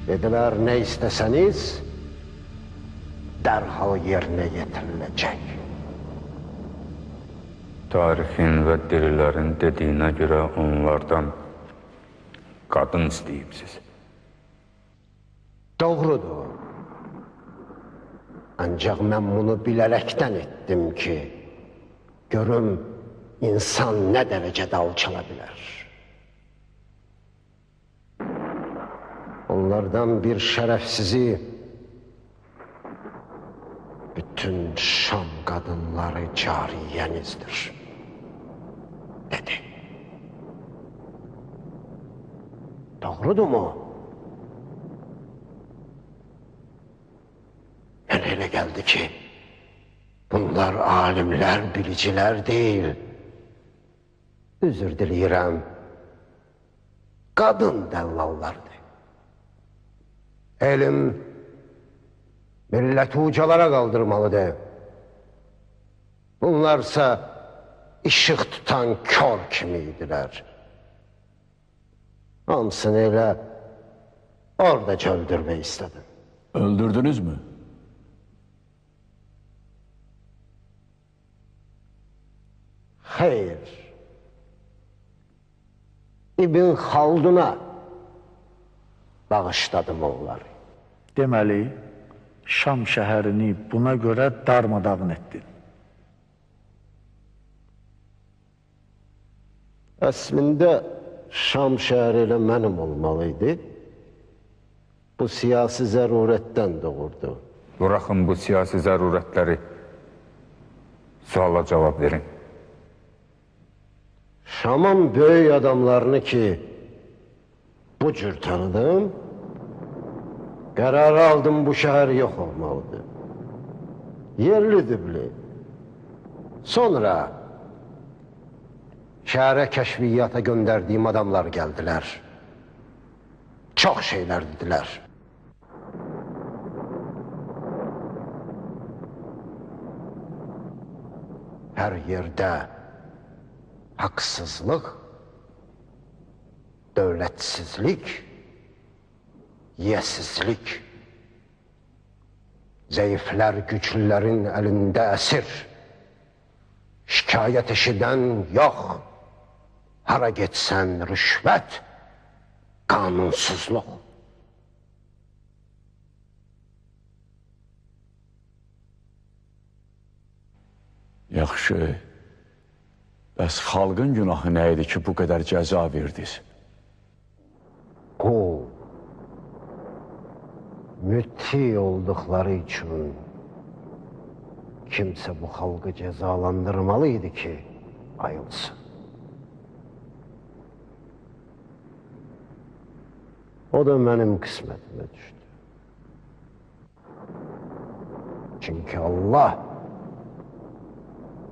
Dediler, ne isteseniz dərhal yerine yetiriləcək. Tarixin və dirilərin dediyinə görə onlardan qadın istəyibsiz. Doğrudur. Ancaq mən bunu bilərəkdən etdim ki, görüm insan nə dərəcədə alçala bilər. Onlardan bir şərəfsizi bütün Şam qadınları cariyənizdir, dedi. Doğrudur mu? Mənə elə gəldi ki, bunlar alimlər, bilicilər deyil. Üzr diləyirəm, qadın dəllallardır. Elm milləti ucalara qaldırmalıdır. Bunlarsa işıq tutan kör kimiydiler. Hamısını elə Oradaca öldürmeyi istedim. Öldürdünüz mü? Hayır. İbn Haldun'a bağışladım onları. Deməli, Şam şəhərini buna görə darmadağın etdin. Əslində Şam şəhəri elə mənim olmalıydı. Bu siyasi zərurətdən doğurdu. Bırakın bu siyasi zərurətləri. Suala cevap verin. Şam'ın böyük adamlarını ki bu cür tanıdım, kararı aldım bu şehir yok olmalıdır. Yerli dibli. Sonra şehre keşfiyata gönderdiğim adamlar geldiler. Çok şeyler dediler. Her yerde haksızlık, devletsizlik, yesizlik, zayıflar güçlülerin elinde esir, şikayet eşiden yok, hara geçsen rüşvet, kanunsuzluk. Yaxşı. Bəs xalqın günahı nə idi ki, bu qədər cəza verdiniz? O, mütti oldukları için kimse bu halkı cezalandırmalıydı ki ayılsın. O da benim kısmetime düştü. Çünkü Allah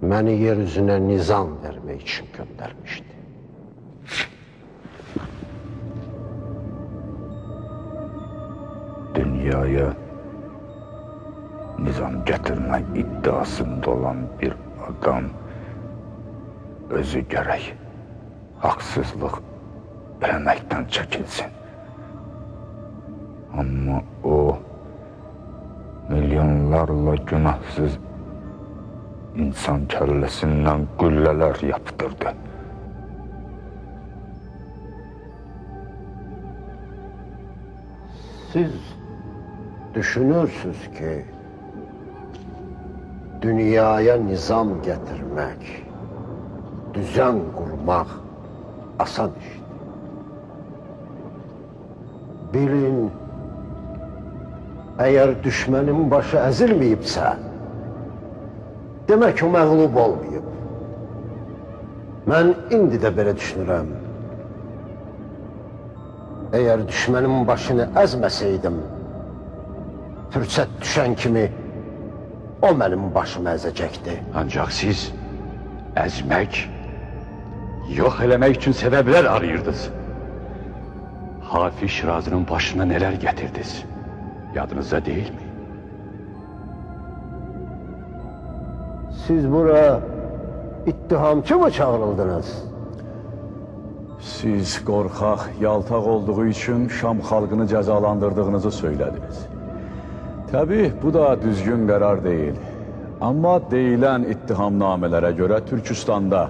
beni yeryüzüne nizam vermek için göndermişti. Dünyaya nizam getirme iddiasında olan bir adam özü gerek haksızlık vermekten çekilsin. Ama o milyonlarla günahsız insan kellesinden gülleler yaptırdı. Siz düşünürsünüz ki dünyaya nizam getirmek, düzen kurmak asan iştir. Bilin, eğer düşmenin başı ezilmeyipse, demek o məğlub olmayıb. Mən indi də belə düşünürəm. Eğer düşmenin başını ezmeseydim, fürsət düşen kimi o benim başımı ezecekti. Ancak siz ezmek, yok eləmək için sebepler arıyırdınız. Hafiz Şirazı'nın başına neler getirdiniz? Yadınızda değil mi? Siz bura ittihamçı mı çağrıldınız? Siz qorxaq, yaltaq olduğu için Şam xalqını cəzalandırdığınızı söylədiniz. Təbii, bu da düzgün qərar deyil. Amma deyilən ittihamnamələrə görə Türkistanda,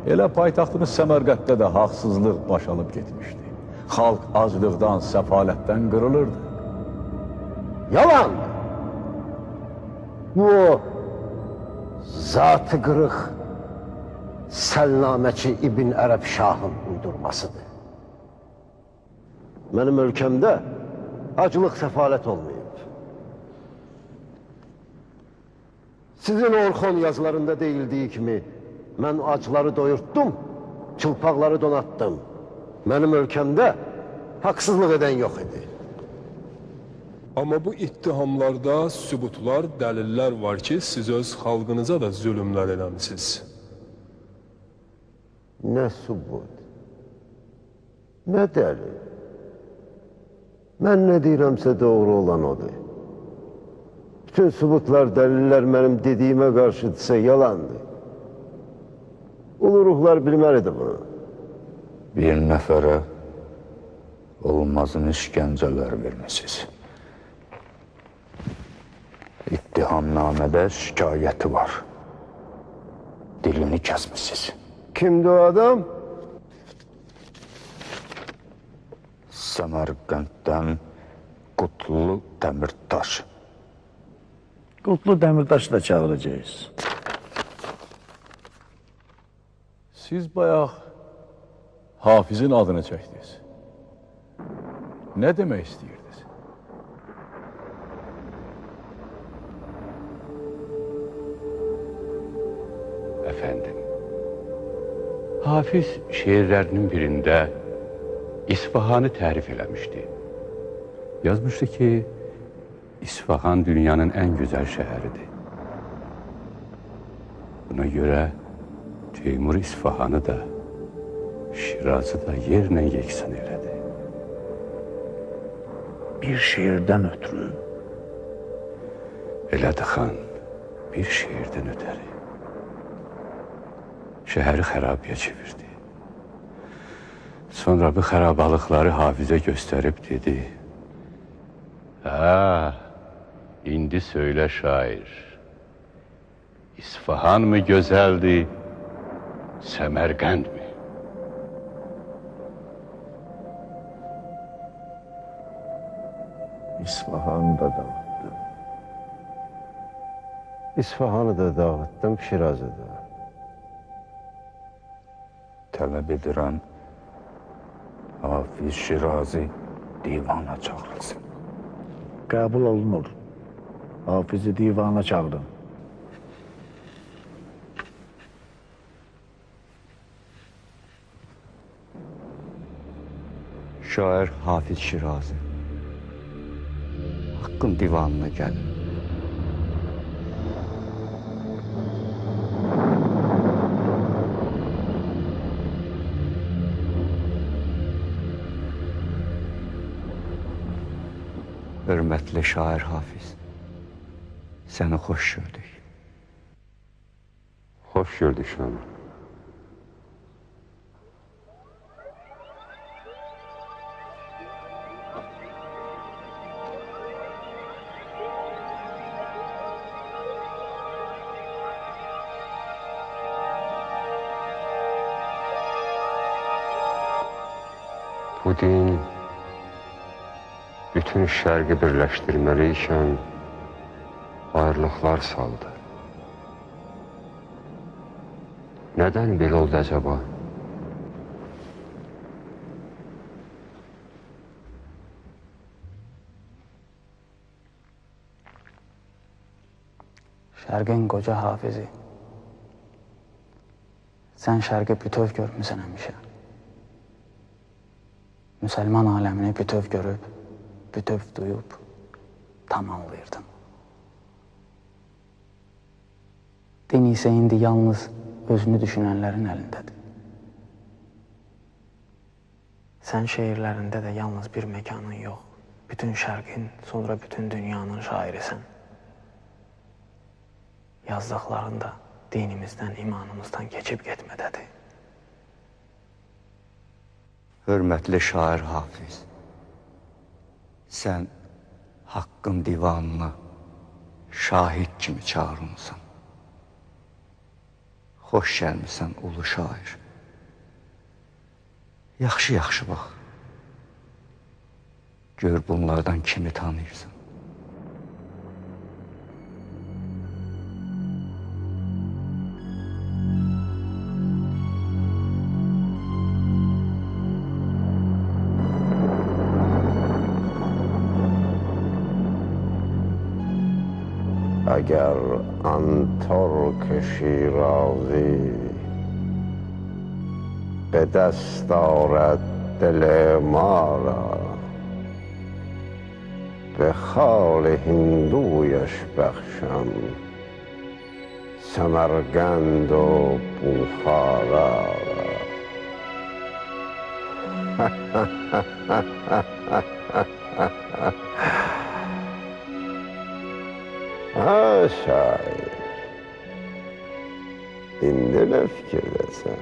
elə paytaxtımız Səmərqətdə də haqsızlıq baş alıb getmişdi. Xalq aclıqdan, səfalətdən qırılırdı. Yalan! Bu zatı qırıq Səlnaməçi İbn Ərəb Şahın uydurmasıdır. Benim ülkemde acılık səfalət olmayıb. Sizin Orxon yazılarında deyildiği kimi ben acıları doyurttum, çılpaqları donattım. Benim ülkemde haksızlık eden yok idi. Ama bu ittihamlarda sübutlar, dəlillər var ki, siz öz xalqınıza da zülümlər eləmisiniz. Ne subut, ne delil. Ben ne deyirəmsə doğru olan odur. Bütün subutlar, deliller benim dediğime karşıdırsa yalandır. Ulu ruhlar bilməlidir bunu. Bir nəfərə olmazın işgəncələr vermisiniz. İttihamnamədə şikayəti var. Dilini kəsmisiniz. Kimdi o adam? Səmərqənddən Qutlu Dəmirtaş. Qutlu Dəmirtaşı da çağıracağız. Siz bayaq Hafizin adını çəkdiniz. Nə demək istəyirdiniz? Efendim, Hafiz şiirlərinin birində İsfahanı tərif eləmişdi. Yazmışdı ki, İsfahan dünyanın ən gözəl şəhəridir. Buna görə Teymur İsfahanı da, Şirazı da yerlə yeksan elədi. Bir şiirdən ötürü. Elədi xan, bir şiirdən ötəri. Şəhəri xərabiyə çevirdi. Sonra bu xərabalıqları Hafizə göstərib dedi: "Hə, indi söylə şair, İsfahan mı gözəldir, Səmərqənd mi?" İsfahanı da dağıttım. İsfahanı da dağıttım, Şirazı da. Tələb edirəm, Hafiz Şirazi divana çağırılsın. Qəbul olunur. Hafizi divana çağırın. Şair Hafiz Şirazi, Haqqın divanına gəlin. Hörmətli şair Hafiz, səni xoş gördük. Xoş gördük Şamil. Bu din bütün şərqi birləşdirməli ikən ayrılıqlar saldı. Nədən belə oldu acaba? Şərqin qoca Hafizi, sən şərqi bütöv görmüsən həmişə. Müsəlman aləmini bütöv görüb, bütöv duyub, tam anlayırdın. Din isə indi yalnız özünü düşünənlərin əlindədir. Sən şeirlərində də yalnız bir məkanın yox, bütün şərqin, sonra bütün dünyanın şairisən. Yazdıqların da dinimizdən, imanımızdan keçib getmədədir. Hörmətli şair Hafiz, sən Haqqın divanına şahid kimi çağırılmısan. Xoş gəlmisən ulu şair. Yaxşı-yaxşı bax. Gör bunlardan kimi tanıyırsan. اگر آن ترک شیرازی به دست آرد دل ما را، به خال هندویش بخشم سمرقند و بوخارا را. Ha şair, indi ne fikirdesin?